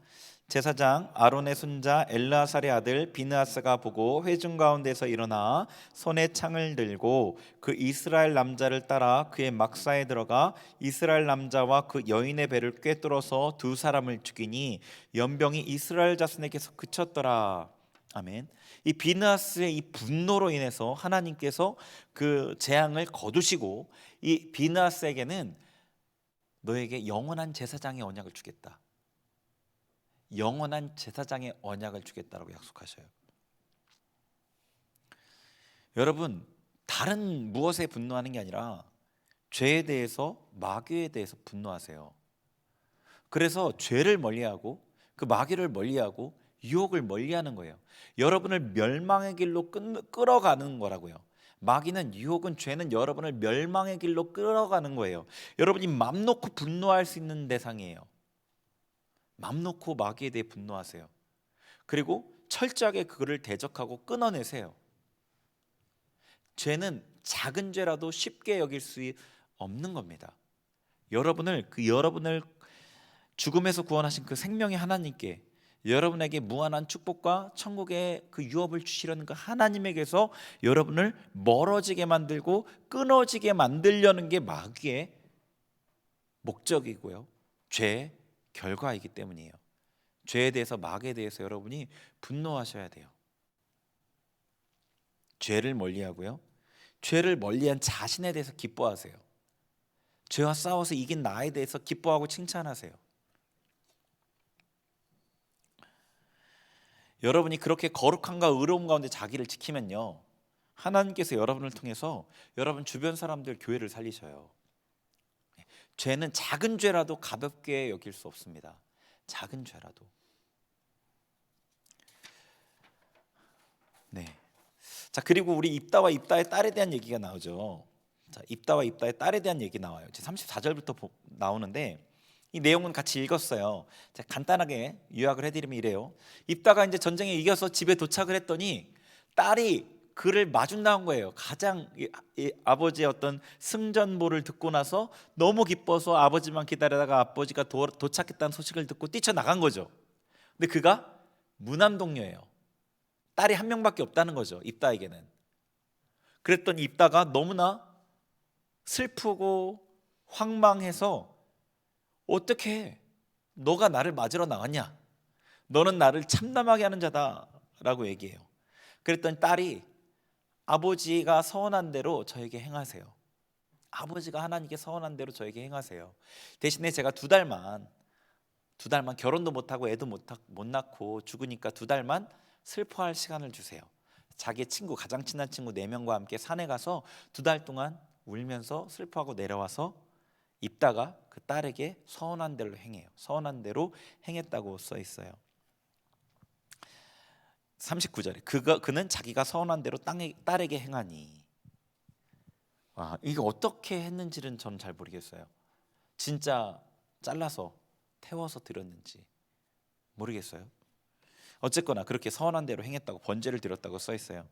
제사장 아론의 손자 엘르아살의 아들 비느하스가 보고 회중 가운데서 일어나 손에 창을 들고 그 이스라엘 남자를 따라 그의 막사에 들어가 이스라엘 남자와 그 여인의 배를 꿰뚫어서 두 사람을 죽이니 연병이 이스라엘 자손에게서 그쳤더라. 아멘. 이 비느하스의 이 분노로 인해서 하나님께서 그 재앙을 거두시고, 이 비느하스에게는 너에게 영원한 제사장의 언약을 주겠다, 영원한 제사장의 언약을 주겠다라고 약속하셔요. 여러분, 다른 무엇에 분노하는 게 아니라 죄에 대해서, 마귀에 대해서 분노하세요. 그래서 죄를 멀리하고 그 마귀를 멀리하고 유혹을 멀리하는 거예요. 여러분을 멸망의 길로 끌어가는 거라고요. 마귀는, 유혹은, 죄는 여러분을 멸망의 길로 끌어가는 거예요. 여러분이 맘 놓고 분노할 수 있는 대상이에요. 맘 놓고 마귀에 대해 분노하세요. 그리고 철저하게 그거를 대적하고 끊어내세요. 죄는 작은 죄라도 쉽게 여길 수 없는 겁니다. 여러분을 죽음에서 구원하신 그 생명의 하나님께 여러분에게 무한한 축복과 천국의 그 유업을 주시려는 그 하나님에게서 여러분을 멀어지게 만들고 끊어지게 만들려는 게 마귀의 목적이고요, 죄의 결과이기 때문이에요. 죄에 대해서, 마귀에 대해서 여러분이 분노하셔야 돼요. 죄를 멀리하고요, 죄를 멀리한 자신에 대해서 기뻐하세요. 죄와 싸워서 이긴 나에 대해서 기뻐하고 칭찬하세요. 여러분이 그렇게 거룩함과 의로움 가운데 자기를 지키면요, 하나님께서 여러분을 통해서 여러분 주변 사람들, 교회를 살리셔요. 죄는 작은 죄라도 가볍게 여길 수 없습니다. 작은 죄라도. 네. 자, 그리고 우리 입다와 입다의 딸에 대한 얘기가 나오죠. 자, 입다와 입다의 딸에 대한 얘기 나와요. 34절부터 나오는데 이 내용은 같이 읽었어요. 자, 간단하게 요약을 해드리면 이래요. 입다가 이제 전쟁에 이겨서 집에 도착을 했더니 딸이 그를 마중 나온 거예요. 가장 이 아버지의 어떤 승전보를 듣고 나서 너무 기뻐서 아버지만 기다리다가 아버지가 도착했다는 소식을 듣고 뛰쳐나간 거죠. 근데 그가 무남동녀예요. 딸이 한 명밖에 없다는 거죠, 입다에게는. 그랬더니 입다가 너무나 슬프고 황망해서 어떻게 너가 나를 맞으러 나왔냐? 너는 나를 참담하게 하는 자다라고 얘기해요. 그랬더니 딸이 아버지가 서원한 대로 저에게 행하세요. 아버지가 하나님께 서원한 대로 저에게 행하세요. 대신에 제가 두 달만 결혼도 못하고 애도 못 낳고 죽으니까 2달만 슬퍼할 시간을 주세요. 자기의 친구, 가장 친한 친구 4명과 함께 산에 가서 2달 동안 울면서 슬퍼하고 내려와서 입다가 그 딸에게 서원한 대로 행해요. 서원한 대로 행했다고 써 있어요. 39절에 그는 자기가 서원한 대로 딸에게 행하니. 이게 어떻게 했는지는 저는 잘 모르겠어요. 진짜 잘라서 태워서 드렸는지 모르겠어요. 어쨌거나 그렇게 서원한 대로 행했다고, 번제를 드렸다고 써 있어요.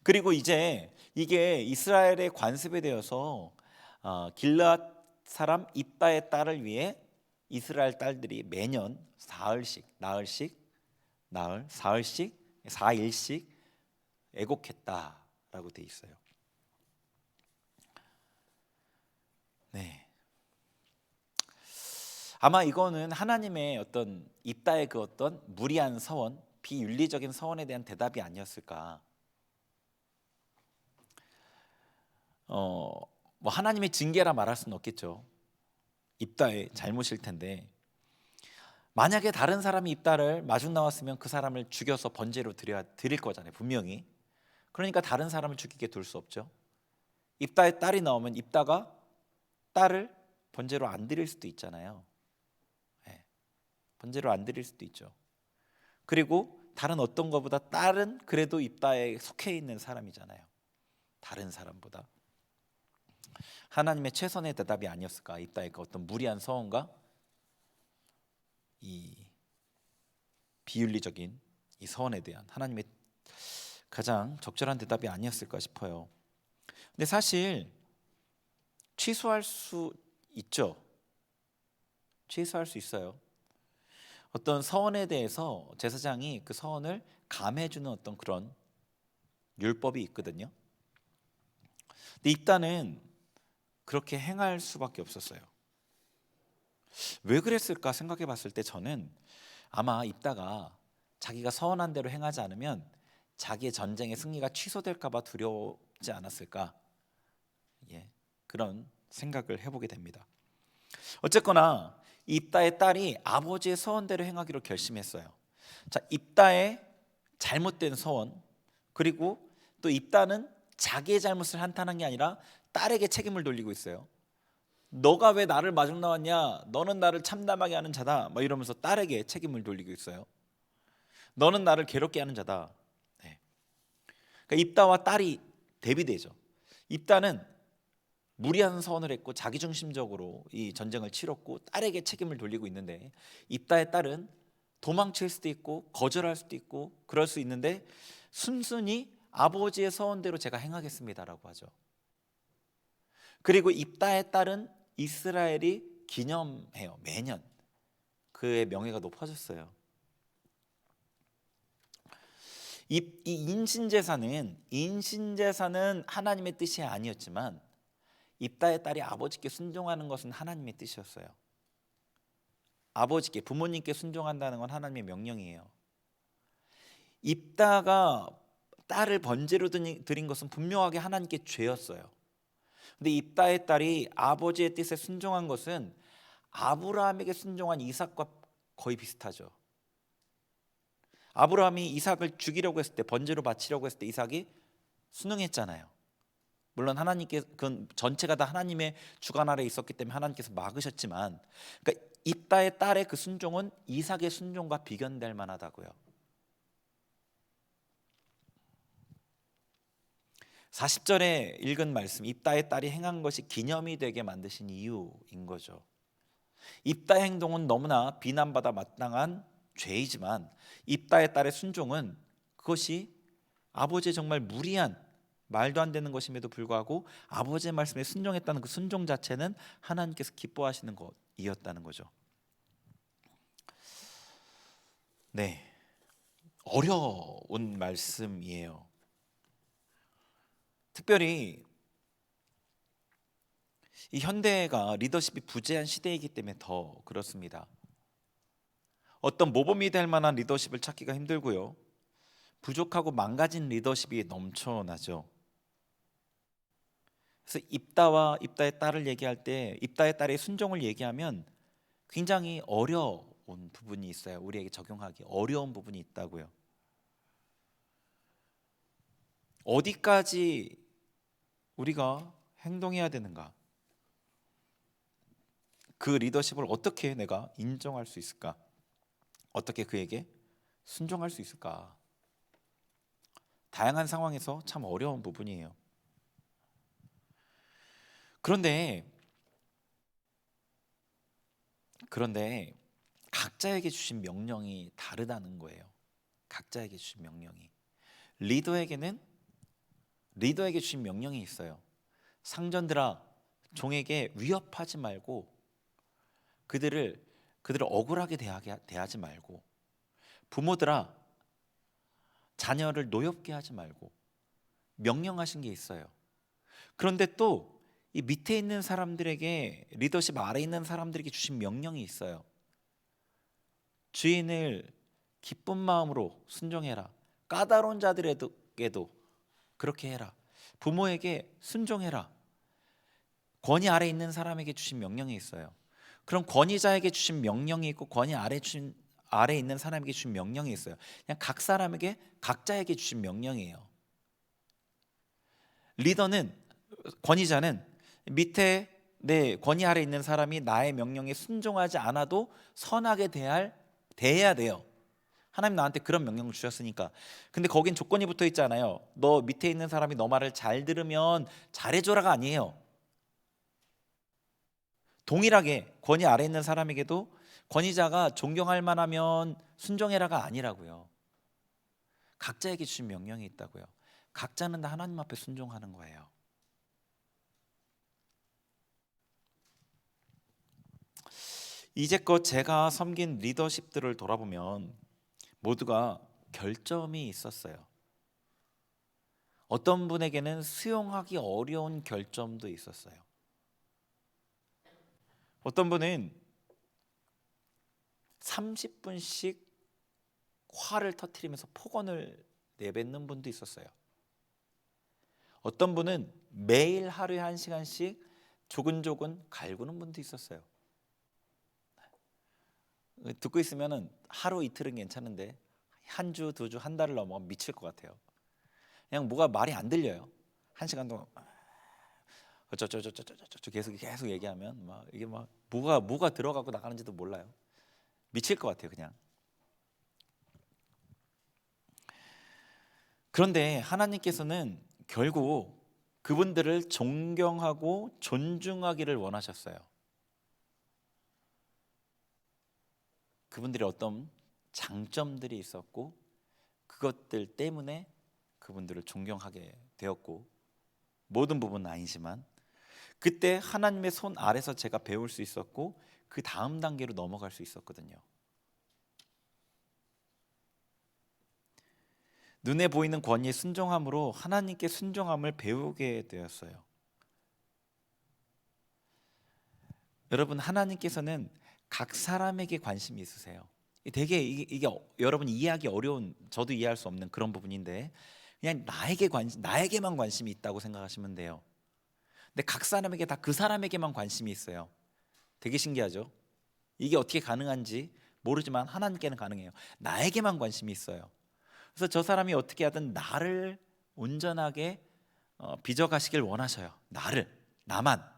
그리고 이제 이게 이스라엘의 관습에 대해서 길르앗 사람 입다의 딸을 위해 이스라엘 딸들이 매년 사흘씩 4일씩 애곡했다라고 돼 있어요. 네. 아마 이거는 하나님의 어떤 입다의 그 어떤 무리한 서원, 비윤리적인 서원에 대한 대답이 아니었을까. 뭐 하나님의 징계라 말할 수는 없겠죠. 입다의 잘못일 텐데, 만약에 다른 사람이 입다를 마중 나왔으면 그 사람을 죽여서 번제로 드릴 거잖아요, 분명히. 그러니까 다른 사람을 죽이게 둘 수 없죠. 입다의 딸이 나오면 입다가 딸을 번제로 안 드릴 수도 있잖아요. 네. 번제로 안 드릴 수도 있죠. 그리고 다른 어떤 것보다 딸은 그래도 입다에 속해 있는 사람이잖아요. 다른 사람보다. 하나님의 최선의 대답이 아니었을까? 입다의 그 어떤 무리한 서원과 이 비윤리적인 이 서원에 대한 하나님의 가장 적절한 대답이 아니었을까 싶어요. 근데 사실 취소할 수 있죠. 취소할 수 있어요. 어떤 서원에 대해서 제사장이 그 서원을 감해주는 어떤 그런 율법이 있거든요. 근데 입다는 그렇게 행할 수밖에 없었어요. 왜 그랬을까 생각해 봤을 때 저는 아마 입다가 자기가 서원한 대로 행하지 않으면 자기의 전쟁의 승리가 취소될까 봐 두려웠지 않았을까. 그런 생각을 해보게 됩니다. 어쨌거나 입다의 딸이 아버지의 서원대로 행하기로 결심했어요. 자, 입다의 잘못된 서원, 그리고 또 입다는 자기의 잘못을 한탄한 게 아니라 딸에게 책임을 돌리고 있어요. 너가 왜 나를 마중 나왔냐? 너는 나를 참담하게 하는 자다. 막 이러면서 딸에게 책임을 돌리고 있어요. 너는 나를 괴롭게 하는 자다. 네. 그러니까 입다와 딸이 대비되죠. 입다는 무리한 서원을 했고 자기중심적으로 이 전쟁을 치렀고 딸에게 책임을 돌리고 있는데, 입다의 딸은 도망칠 수도 있고 거절할 수도 있고 그럴 수 있는데 순순히 아버지의 서원대로 제가 행하겠습니다라고 하죠. 그리고 입다의 딸은 이스라엘이 기념해요. 매년 그의 명예가 높아졌어요. 이 인신제사는 하나님의 뜻이 아니었지만 입다의 딸이 아버지께 순종하는 것은 하나님의 뜻이었어요. 아버지께, 부모님께 순종한다는 건 하나님의 명령이에요. 입다가 딸을 번제로 드린 것은 분명하게 하나님께 죄였어요. 근데 입다의 딸이 아버지의 뜻에 순종한 것은 아브라함에게 순종한 이삭과 거의 비슷하죠. 아브라함이 이삭을 죽이려고 했을 때, 번제로 바치려고 했을 때 이삭이 순응했잖아요. 물론 하나님께 그 전체가 다 하나님의 주관 아래 있었기 때문에 하나님께서 막으셨지만, 그러니까 입다의 딸의 그 순종은 이삭의 순종과 비견될 만하다고요. 40절에 읽은 말씀, 입다의 딸이 행한 것이 기념이 되게 만드신 이유인 거죠. 입다의 행동은 너무나 비난받아 마땅한 죄이지만 입다의 딸의 순종은 그것이 아버지의 정말 무리한 말도 안 되는 것임에도 불구하고 아버지의 말씀에 순종했다는 그 순종 자체는 하나님께서 기뻐하시는 것이었다는 거죠. 네, 어려운 말씀이에요. 특별히 이 현대가 리더십이 부재한 시대이기 때문에 더 그렇습니다. 어떤 모범이 될 만한 리더십을 찾기가 힘들고요. 부족하고 망가진 리더십이 넘쳐나죠. 그래서 입다와 입다의 딸을 얘기할 때 입다의 딸의 순종을 얘기하면 굉장히 어려운 부분이 있어요. 우리에게 적용하기 어려운 부분이 있다고요. 어디까지 우리가 행동해야 되는가? 그 리더십을 어떻게 내가 인정할 수 있을까? 어떻게 그에게 순종할 수 있을까? 다양한 상황에서 참 어려운 부분이에요. 그런데 각자에게 주신 명령이 다르다는 거예요. 각자에게 주신 명령이. 리더에게 주신 명령이 있어요. 상전들아, 종에게 위협하지 말고 그들을 억울하게 대하지 말고, 부모들아, 자녀를 노엽게 하지 말고 명령하신 게 있어요. 그런데 또 이 밑에 있는 사람들에게, 리더십 아래 있는 사람들에게 주신 명령이 있어요. 주인을 기쁜 마음으로 순종해라. 까다로운 자들에게도 그렇게 해라. 부모에게 순종해라. 권위 아래 있는 사람에게 주신 명령이 있어요. 그럼 권위자에게 주신 명령이 있고 권위 아래 있는 사람에게 주신 명령이 있어요. 그냥 각 사람에게, 각자에게 주신 명령이에요. 권위자는 밑에 권위 아래 있는 사람이 나의 명령에 순종하지 않아도 선하게 대해야 돼요. 하나님 나한테 그런 명령을 주셨으니까. 근데 거긴 조건이 붙어 있잖아요. 너 밑에 있는 사람이 너 말을 잘 들으면 잘해줘라가 아니에요. 동일하게 권위 아래 있는 사람에게도 권위자가 존경할 만하면 순종해라가 아니라고요. 각자에게 주신 명령이 있다고요. 각자는 다 하나님 앞에 순종하는 거예요. 이제껏 제가 섬긴 리더십들을 돌아보면 모두가 결점이 있었어요. 어떤 분에게는 수용하기 어려운 결점도 있었어요. 어떤 분은 30분씩 화를 터뜨리면서 폭언을 내뱉는 분도 있었어요. 어떤 분은 매일 하루에 1시간씩 조근조근 갈구는 분도 있었어요. 듣고 있으면 하루 이틀은 괜찮은데 한 주, 두 주, 한 달을 넘어가면 미칠 것 같아요. 그냥 뭐가 말이 안 들려요. 1시간 동안 어쩌저쩌저저저 계속 얘기하면 이게 뭐가 들어가고 나가는지도 몰라요. 미칠 것 같아요, 그냥. 그런데 하나님께서는 결국 그분들을 존경하고 존중하기를 원하셨어요. 그분들의 어떤 장점들이 있었고 그것들 때문에 그분들을 존경하게 되었고, 모든 부분은 아니지만 그때 하나님의 손 아래서 제가 배울 수 있었고 그 다음 단계로 넘어갈 수 있었거든요. 눈에 보이는 권위에 순종함으로 하나님께 순종함을 배우게 되었어요. 여러분, 하나님께서는 각 사람에게 관심이 있으세요. 되게 이게 여러분이 이해하기 어려운, 저도 이해할 수 없는 그런 부분인데, 그냥 나에게만 관심이 있다고 생각하시면 돼요. 근데 각 사람에게 다 그 사람에게만 관심이 있어요. 되게 신기하죠? 이게 어떻게 가능한지 모르지만 하나님께는 가능해요. 나에게만 관심이 있어요. 그래서 저 사람이 어떻게 하든 나를 온전하게 빚어가시길 원하셔요. 나만.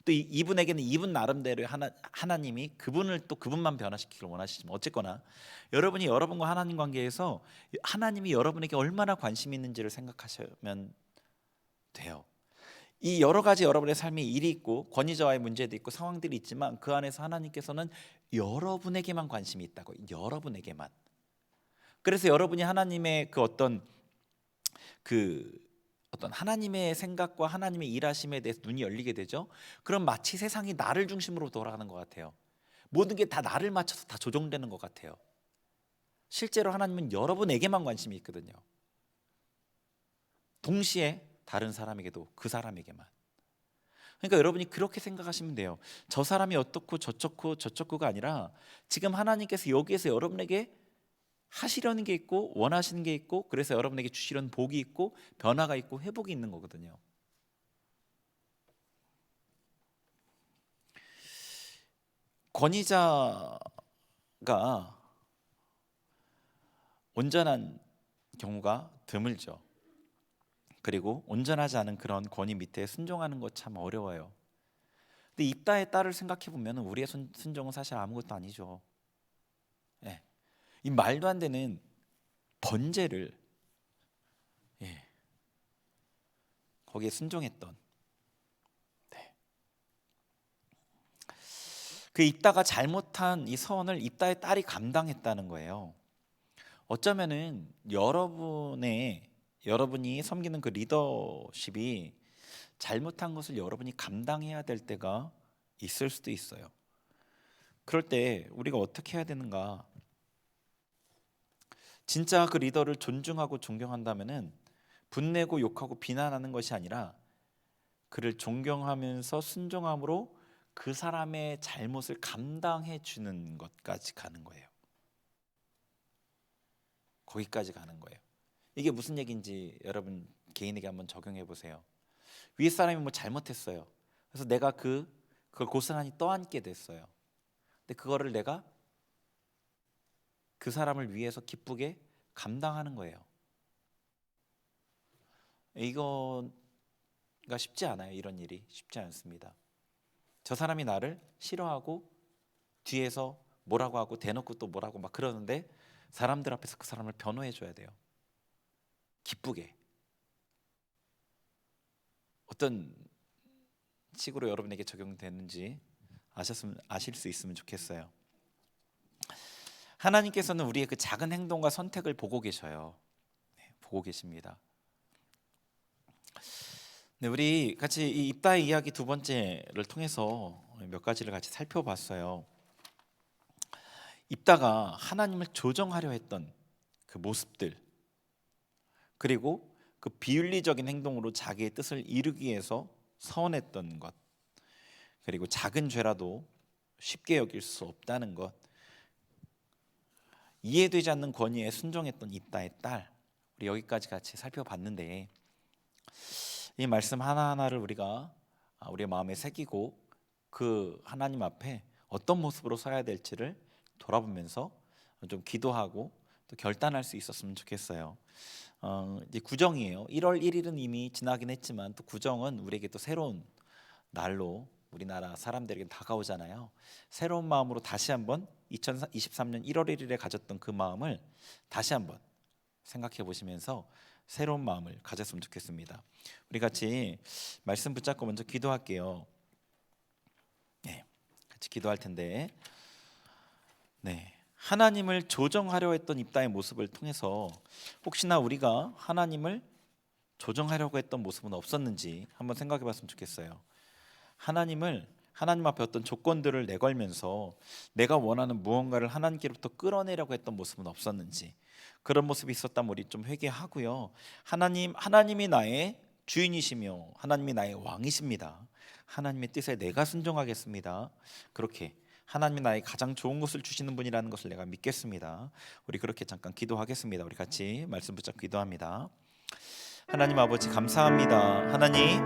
또 이분에게는 이분 나름대로 하나님이 그분을 또 그분만 변화시키길 원하시지만, 어쨌거나 여러분이 여러분과 하나님 관계에서 하나님이 여러분에게 얼마나 관심이 있는지를 생각하시면 돼요. 이 여러 가지 여러분의 삶에 일이 있고 권위자와의 문제도 있고 상황들이 있지만, 그 안에서 하나님께서는 여러분에게만 관심이 있다고. 여러분에게만. 그래서 여러분이 하나님의 어떤 하나님의 생각과 하나님의 일하심에 대해서 눈이 열리게 되죠. 그럼 마치 세상이 나를 중심으로 돌아가는 것 같아요. 모든 게 다 나를 맞춰서 다 조정되는 것 같아요. 실제로 하나님은 여러분에게만 관심이 있거든요. 동시에 다른 사람에게도, 그 사람에게만. 그러니까 여러분이 그렇게 생각하시면 돼요. 저 사람이 어떻고 저쩌고가 아니라, 지금 하나님께서 여기에서 여러분에게 하시려는 게 있고 원하시는 게 있고, 그래서 여러분에게 주시려는 복이 있고 변화가 있고 회복이 있는 거거든요. 권위자가 온전한 경우가 드물죠. 그리고 온전하지 않은 그런 권위 밑에 순종하는 것 참 어려워요. 근데 입다의 딸을 생각해 보면 우리의 순종은 사실 아무것도 아니죠. 예. 이 말도 안 되는 번제를, 거기에 순종했던, 그 입다가 잘못한 이 선을 입다의 딸이 감당했다는 거예요. 어쩌면은 여러분이 섬기는 그 리더십이 잘못한 것을 여러분이 감당해야 될 때가 있을 수도 있어요. 그럴 때 우리가 어떻게 해야 되는가? 진짜 그 리더를 존중하고 존경한다면은 분내고 욕하고 비난하는 것이 아니라, 그를 존경하면서 순종함으로 그 사람의 잘못을 감당해 주는 것까지 가는 거예요. 거기까지 가는 거예요. 이게 무슨 얘기인지 여러분 개인에게 한번 적용해 보세요. 위에 사람이 뭐 잘못했어요. 그래서 내가 그걸 고스란히 떠안게 됐어요. 근데 그거를 내가 그 사람을 위해서 기쁘게 감당하는 거예요. 이거가 쉽지 않아요. 이런 일이 쉽지 않습니다. 저 사람이 나를 싫어하고 뒤에서 뭐라고 하고 대놓고 또 뭐라고 막 그러는데, 사람들 앞에서 그 사람을 변호해 줘야 돼요. 기쁘게. 어떤 식으로 여러분에게 적용되는지 아실 수 있으면 좋겠어요. 하나님께서는 우리의 그 작은 행동과 선택을 보고 계셔요. 보고 계십니다. 네, 우리 같이 이 입다의 이야기 두 번째를 통해서 몇 가지를 같이 살펴봤어요. 입다가 하나님을 조정하려 했던 그 모습들, 그리고 그 비윤리적인 행동으로 자기의 뜻을 이루기 위해서 서원했던 것, 그리고 작은 죄라도 쉽게 여길 수 없다는 것, 이해되지 않는 권위에 순종했던 입다의 딸, 우리 여기까지 같이 살펴봤는데, 이 말씀 하나하나를 우리가 우리의 마음에 새기고 그 하나님 앞에 어떤 모습으로 서야 될지를 돌아보면서 좀 기도하고 또 결단할 수 있었으면 좋겠어요. 이제 구정이에요. 1월 1일은 이미 지나긴 했지만, 또 구정은 우리에게 또 새로운 날로 우리나라 사람들에게 다가오잖아요. 새로운 마음으로 다시 한번 2023년 1월 1일에 가졌던 그 마음을 다시 한번 생각해 보시면서 새로운 마음을 가졌으면 좋겠습니다. 우리 같이 말씀 붙잡고 먼저 기도할게요. 네, 같이 기도할 텐데, 네, 하나님을 조정하려 했던 입다의 모습을 통해서 혹시나 우리가 하나님을 조정하려고 했던 모습은 없었는지 한번 생각해 봤으면 좋겠어요. 하나님을 하나님 앞에 어떤 조건들을 내걸면서 내가 원하는 무언가를 하나님께로부터 끌어내려고 했던 모습은 없었는지, 그런 모습이 있었다면 우리 좀 회개하고요. 하나님이 나의 주인이시며 하나님이 나의 왕이십니다. 하나님의 뜻에 내가 순종하겠습니다. 그렇게 하나님이 나의 가장 좋은 것을 주시는 분이라는 것을 내가 믿겠습니다. 우리 그렇게 잠깐 기도하겠습니다. 우리 같이 말씀 붙잡고 기도합니다. 하나님 아버지 감사합니다. 하나님,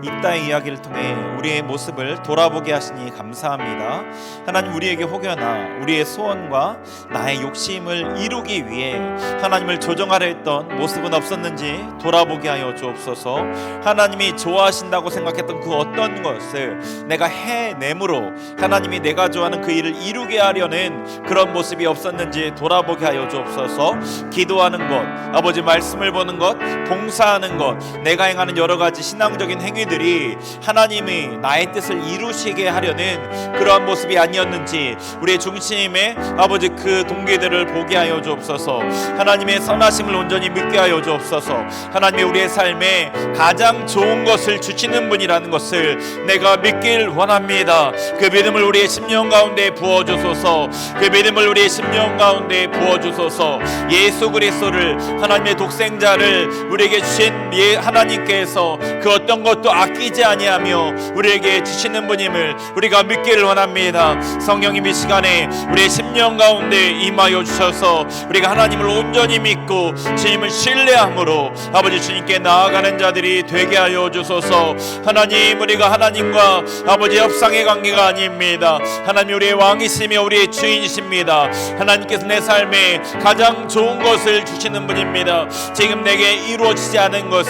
입다의 이야기를 통해 우리의 모습을 돌아보게 하시니 감사합니다. 하나님, 우리에게 혹여나 우리의 소원과 나의 욕심을 이루기 위해 하나님을 조정하려 했던 모습은 없었는지 돌아보게 하여 주옵소서. 하나님이 좋아하신다고 생각했던 그 어떤 것을 내가 해내므로 하나님이 내가 좋아하는 그 일을 이루게 하려는 그런 모습이 없었는지 돌아보게 하여 주옵소서. 기도하는 것, 아버지 말씀을 보는 것, 봉사하는 것, 내가 행하는 여러 가지 신앙적인 행위들이 하나님이 나의 뜻을 이루시게 하려는 그러한 모습이 아니었는지 우리의 중심에 아버지 그 동기들을 보게 하여 주옵소서. 하나님의 선하심을 온전히 믿게 하여 주옵소서. 하나님이 우리의 삶에 가장 좋은 것을 주시는 분이라는 것을 내가 믿길 원합니다. 그 믿음을 우리의 심령 가운데 부어주소서. 그 믿음을 우리의 심령 가운데 부어주소서. 예수 그리스도를, 하나님의 독생자를 우리에게 주신 하나님께서 그 어떤 것도 아끼지 아니하며 우리에게 주시는 분임을 우리가 믿기를 원합니다. 성령님, 이 시간에 우리의 심령 가운데 임하여 주셔서 우리가 하나님을 온전히 믿고 주님을 신뢰함으로 아버지 주님께 나아가는 자들이 되게 하여 주소서. 하나님, 우리가 하나님과 아버지 협상의 관계가 아닙니다. 하나님, 우리의 왕이시며 우리의 주인이십니다. 하나님께서 내 삶에 가장 좋은 것을 주시는 분입니다. 지금 내게 이루어지지 않은 것은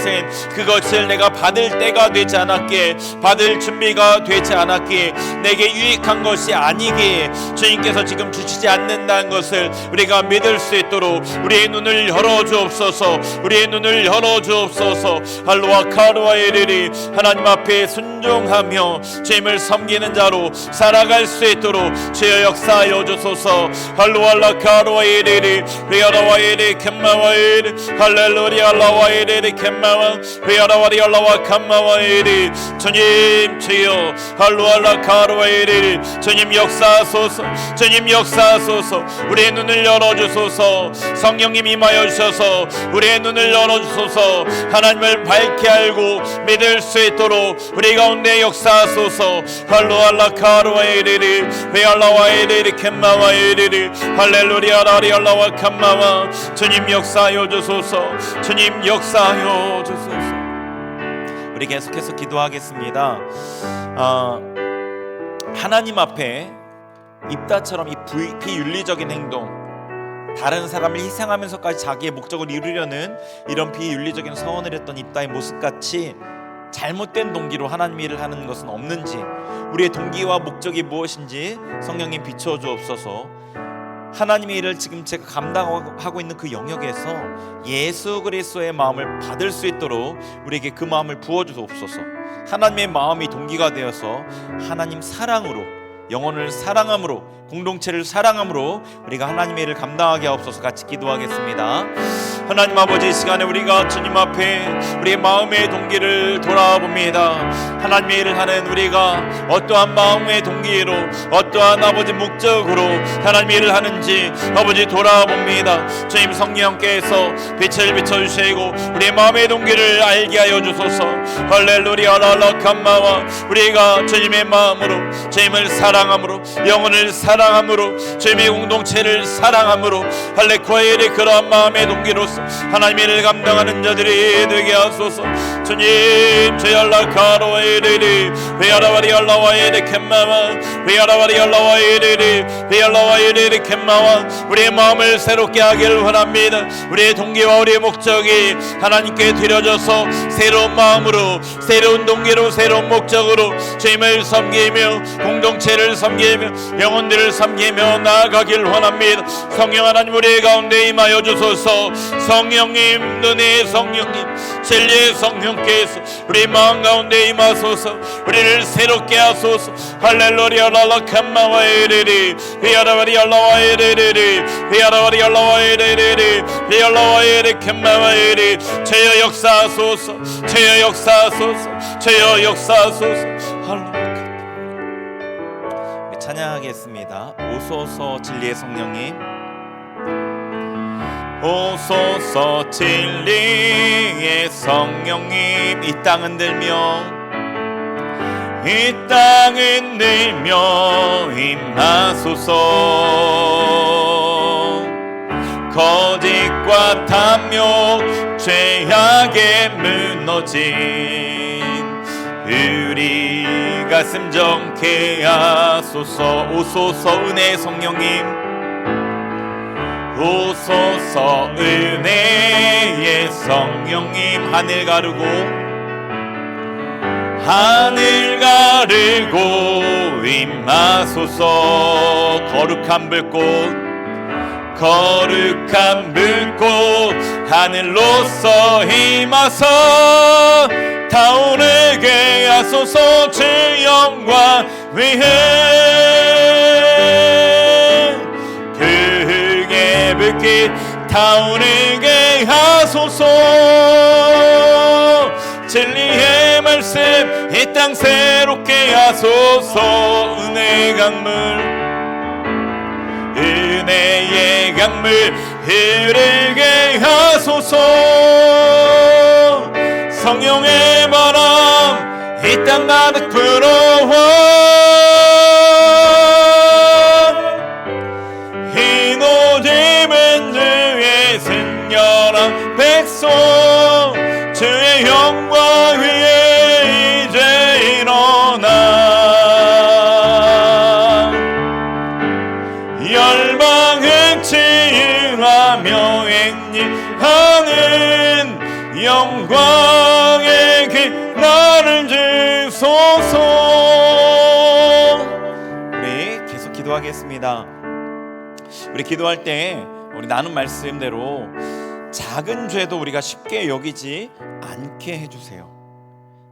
그것을 내가 받을 때가 되지 않았기에, 받을 준비가 되지 않았기에, 내게 유익한 것이 아니기에 주님께서 지금 주시지 않는다는 것을 우리가 믿을 수 있도록 우리의 눈을 열어주옵소서. 우리의 눈을 열어주옵소서. 할로와 카르와 에르리, 하나님 앞에 순종하며 주님을 섬기는 자로 살아갈 수 있도록 주여 역사하여 주소서. 할로와 카르와 에르리 리아라와 에르 켐마와 에르 할렐루야 라와 에르 켐마와 리아라와 알라와 캄마와 에르, 주님 주여 할로와 카르와 에르, 주님 역사하소서. 주님 역사하소서. 우리의 눈을 열어주소서. 성령님 임하여 주셔서 우리의 눈을 열어주소서. 하나님을 밝게 알고 믿을 수 있도록 우리 가운데 역사하소서. 할로와 카르와 에르 베알라와 에르 켐마와 에르 할렐루야 라리알라와 캄마와, 주님 역사하여 주소서. 주님 역사하여 주소서. 우리 계속해서 기도하겠습니다. 하나님 앞에 입다처럼 이 비윤리적인 행동, 다른 사람을 희생하면서까지 자기의 목적을 이루려는 이런 비윤리적인 서원을 했던 입다의 모습같이 잘못된 동기로 하나님 일을 하는 것은 없는지, 우리의 동기와 목적이 무엇인지 성령님 비추어 주옵소서. 하나님의 일을 지금 제가 감당하고 있는 그 영역에서 예수 그리스도의 마음을 받을 수 있도록 우리에게 그 마음을 부어주옵소서. 하나님의 마음이 동기가 되어서 하나님 사랑으로, 영혼을 사랑함으로, 공동체를 사랑함으로 우리가 하나님의 일을 감당하게 하옵소서. 같이 기도하겠습니다. 하나님 아버지, 이 시간에 우리가 주님 앞에 우리의 마음의 동기를 돌아봅니다. 하나님의 일을 하는 우리가 어떠한 마음의 동기로, 어떠한 아버지 목적으로 하나님의 일을 하는지 아버지 돌아봅니다. 주님 성령께서 빛을 비춰주시고 우리의 마음의 동기를 알게 하여 주소서. 할렐루야 라라캄마와, 우리가 주님의 마음으로, 주님을 사랑함으로, 영혼을 사랑함으로, 주님의 공동체를 사랑함으로 할레코아엘의 그러한 마음의 동기로서 하나님의 일을 감당하는 자들이 되게 하소서. 주님 제알라카로에르리 베아라와리 알라와에르 켐마와 베아라와리 알라와에르리 베알라와에르 켐마와, 우리의 마음을 새롭게 하기를 원합니다. 우리의 동기와 우리의 목적이 하나님께 드려져서 새로운 마음으로, 새로운 동기로, 새로운 목적으로 주님을 섬기며 공동체를 섬기며 영혼들을 섬기며 나아가길 원합니다. 성령 하나님, 우리 가운데 임하여 주소서. 성령님, 은혜의 성령님, 진리의 성령께서 우리 마음 가운데 임하소서. 우리를 새롭게 하소서. 할렐루야 라라캄마와 에레리 비아라와리 알라와 에레리 비아라와리 알라와 에레리 비알라와 에레 켐마와 에레, 주여 역사하소서. 주여 역사하소서. 주여 역사하소서. 할렐루야. 찬양하겠습니다. 오소서 진리의 성령님, 오소서 진리의 성령님, 이 땅 흔들며 이 땅 흔들며 임하소서. 거짓과 탐욕 죄악에 무너진 우리 가슴 정케 하소서. 오소서 은혜의 성령님, 오소서 은혜의 성령님, 하늘 가르고 임하소서. 거룩한 불꽃 하늘로서 임하서 타오르게 하소서. 주 영광 위에 그의 불빛 타오르게 하소서. 진리의 말씀 이 땅 새롭게 하소서. 은혜의 강물, 은혜의 강물 흐르게 하소서. 성령의 바람 이 땅 가득 불어와 흰 옷 입은 주의 순결한 백성, 주의 영광 위에 이제 일어나 열방을 치유하며 행리하는 영광의 길 나를 주소서. 우리 계속 기도하겠습니다. 우리 기도할 때 우리 나눈 말씀대로 작은 죄도 우리가 쉽게 여기지 않게 해주세요.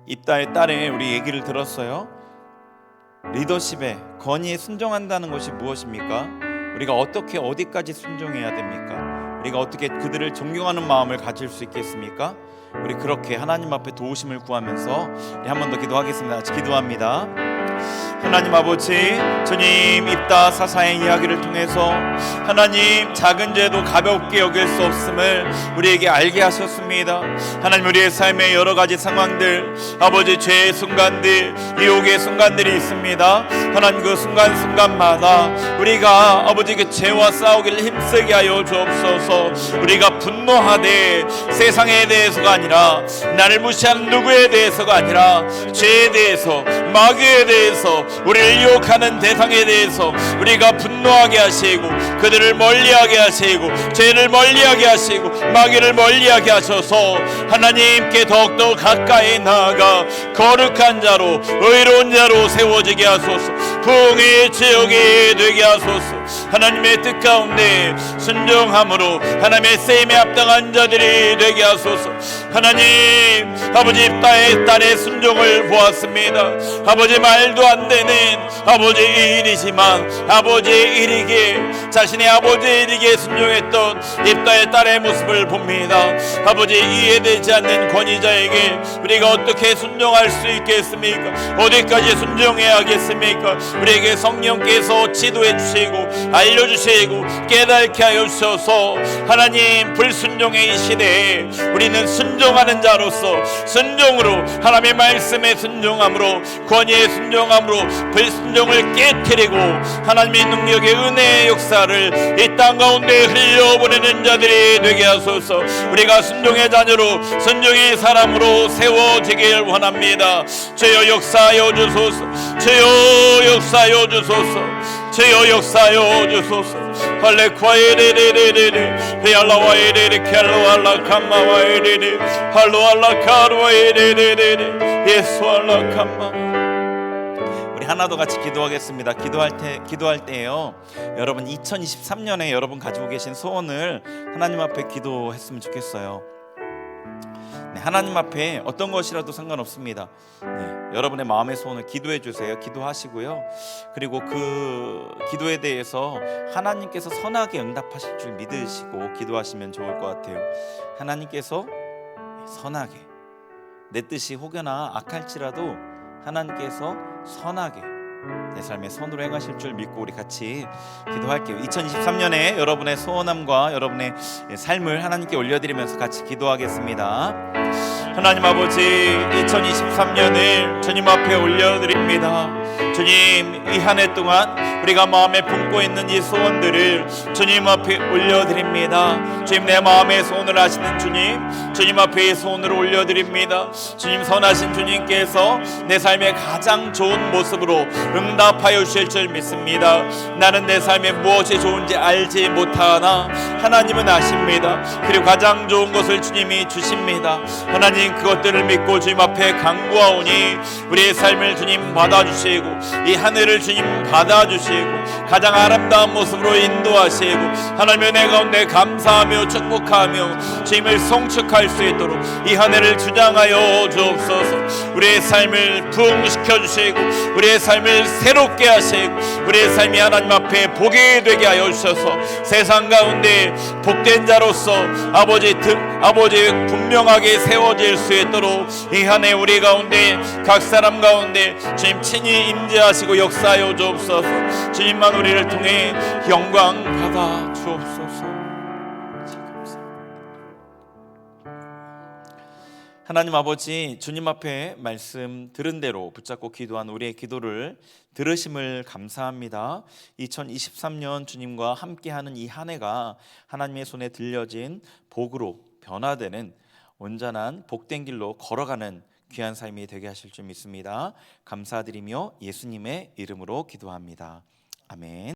입다의 딸에 우리 얘기를 들었어요. 리더십에 건의에 순종한다는 것이 무엇입니까? 우리가 어떻게 어디까지 순종해야 됩니까? 우리가 어떻게 그들을 존경하는 마음을 가질 수 있겠습니까? 우리 그렇게 하나님 앞에 도우심을 구하면서 우리 한 번 더 기도하겠습니다. 같이 기도합니다. 하나님 아버지, 주님 입다 사사의 이야기를 통해서 하나님 작은 죄도 가볍게 여길 수 없음을 우리에게 알게 하셨습니다. 하나님 우리의 삶의 여러 가지 상황들, 아버지 죄의 순간들, 유혹의 순간들이 있습니다. 하나님 그 순간순간마다 우리가 아버지 그 죄와 싸우기를 힘쓰게 하여 주옵소서. 우리가 분노하되 세상에 대해서가 아니라, 나를 무시하는 누구에 대해서가 아니라 죄에 대해서, 마귀에 대해서, 우리를 유혹하는 대상에 대해서 우리가 분노하게 하시고 그들을 멀리하게 하시고 죄를 멀리하게 하시고 마귀를 멀리하게 하셔서 하나님께 더욱더 가까이 나아가 거룩한 자로 의로운 자로 세워지게 하소서. 부흥의 지역이 되게 하소서. 하나님의 뜻 가운데 순종함으로 하나님의 쓰임에 합당한 자들이 되게 하소서. 하나님 아버지 입다의 딸의 순종을 보았습니다. 아버지 말도 안 되는 아버지 일이지만 아버지 일이기에 자신의 아버지 일이기에 순종했던 입다의 딸의 모습을 봅니다. 아버지 이해되지 않는 권위자에게 우리가 어떻게 순종할 수 있겠습니까? 어디까지 순종해야겠습니까? 우리에게 성령께서 지도해 주시고 알려주시고 깨닫게 하여 주셔서 하나님 불순종의 이 시대에 우리는 순종하는 자로서 순종으로 하나님의 말씀에 순종함으로 권위에 순종함으로 불순종을 깨트리고 하나님의 능력의 은혜의 역사를 이 땅 가운데 흘려보내는 자들이 되게 하소서. 우리가 순종의 자녀로 순종의 사람으로 세워지길 원합니다. 주여 역사하여 주소서. 주여 역사하여 주소서. 주여 역사하여 주소서. 할레쿠아이레레레레레 헤알라와이레레 켈로알라 캄마와이레레 할로알라 카르와이레레레레 예수알라 캄마. 우리 하나 더 같이 기도하겠습니다. 기도할 때예요. 여러분 2023년에 여러분 가지고 계신 소원을 하나님 앞에 기도했으면 좋겠어요. 네, 하나님 앞에 어떤 것이라도 상관없습니다. 네, 여러분의 마음의 소원을 기도해 주세요. 기도하시고요. 그리고 그 기도에 대해서 하나님께서 선하게 응답하실 줄 믿으시고 기도하시면 좋을 것 같아요. 하나님께서 선하게, 내 뜻이 혹여나 악할지라도 하나님께서 선하게 내 삶의 선으로 행하실 줄 믿고 우리 같이 기도할게요. 2023년에 여러분의 소원함과 여러분의 삶을 하나님께 올려드리면서 같이 기도하겠습니다. 하나님 아버지, 2023년을 주님 앞에 올려드립니다. 주님, 이 한 해 동안 우리가 마음에 품고 있는 이 소원들을 주님 앞에 올려드립니다. 주님, 내 마음의 소원을 아시는 주님 앞에 이 소원을 올려드립니다. 주님, 선하신 주님께서 내 삶의 가장 좋은 모습으로 응답하여 주실 줄 믿습니다. 나는 내 삶에 무엇이 좋은지 알지 못하나 하나님은 아십니다. 그리고 가장 좋은 것을 주님이 주십니다. 하나님, 그것들을 믿고 주님 앞에 간구하오니 우리의 삶을 주님 받아주시고 이 한 해를 주님 받아주시고 가장 아름다운 모습으로 인도하시고 하나님의 은혜 가운데 감사하며 축복하며 주님을 송축할 수 있도록 이 한 해를 주장하여 주옵소서. 우리의 삶을 부흥시켜 주시고 우리의 삶을 새롭게 하시고 우리의 삶이 하나님 앞에 복이 되게 하여 주셔서 세상 가운데 복된 자로서 아버지 분명하게 세워질 수 있도록 이 한 해 우리 가운데 각 사람 가운데 주님 친히 임재하시고 역사하여 주옵소서. 주님만 우리를 통해 영광 받아 주옵소서. 하나님 아버지, 주님 앞에 말씀 들은 대로 붙잡고 기도한 우리의 기도를 들으심을 감사합니다. 2023년 주님과 함께하는 이 한 해가 하나님의 손에 들려진 복으로 변화되는 온전한 복된 길로 걸어가는 귀한 삶이 되게 하실 줄 믿습니다. 감사드리며 예수님의 이름으로 기도합니다. 아멘.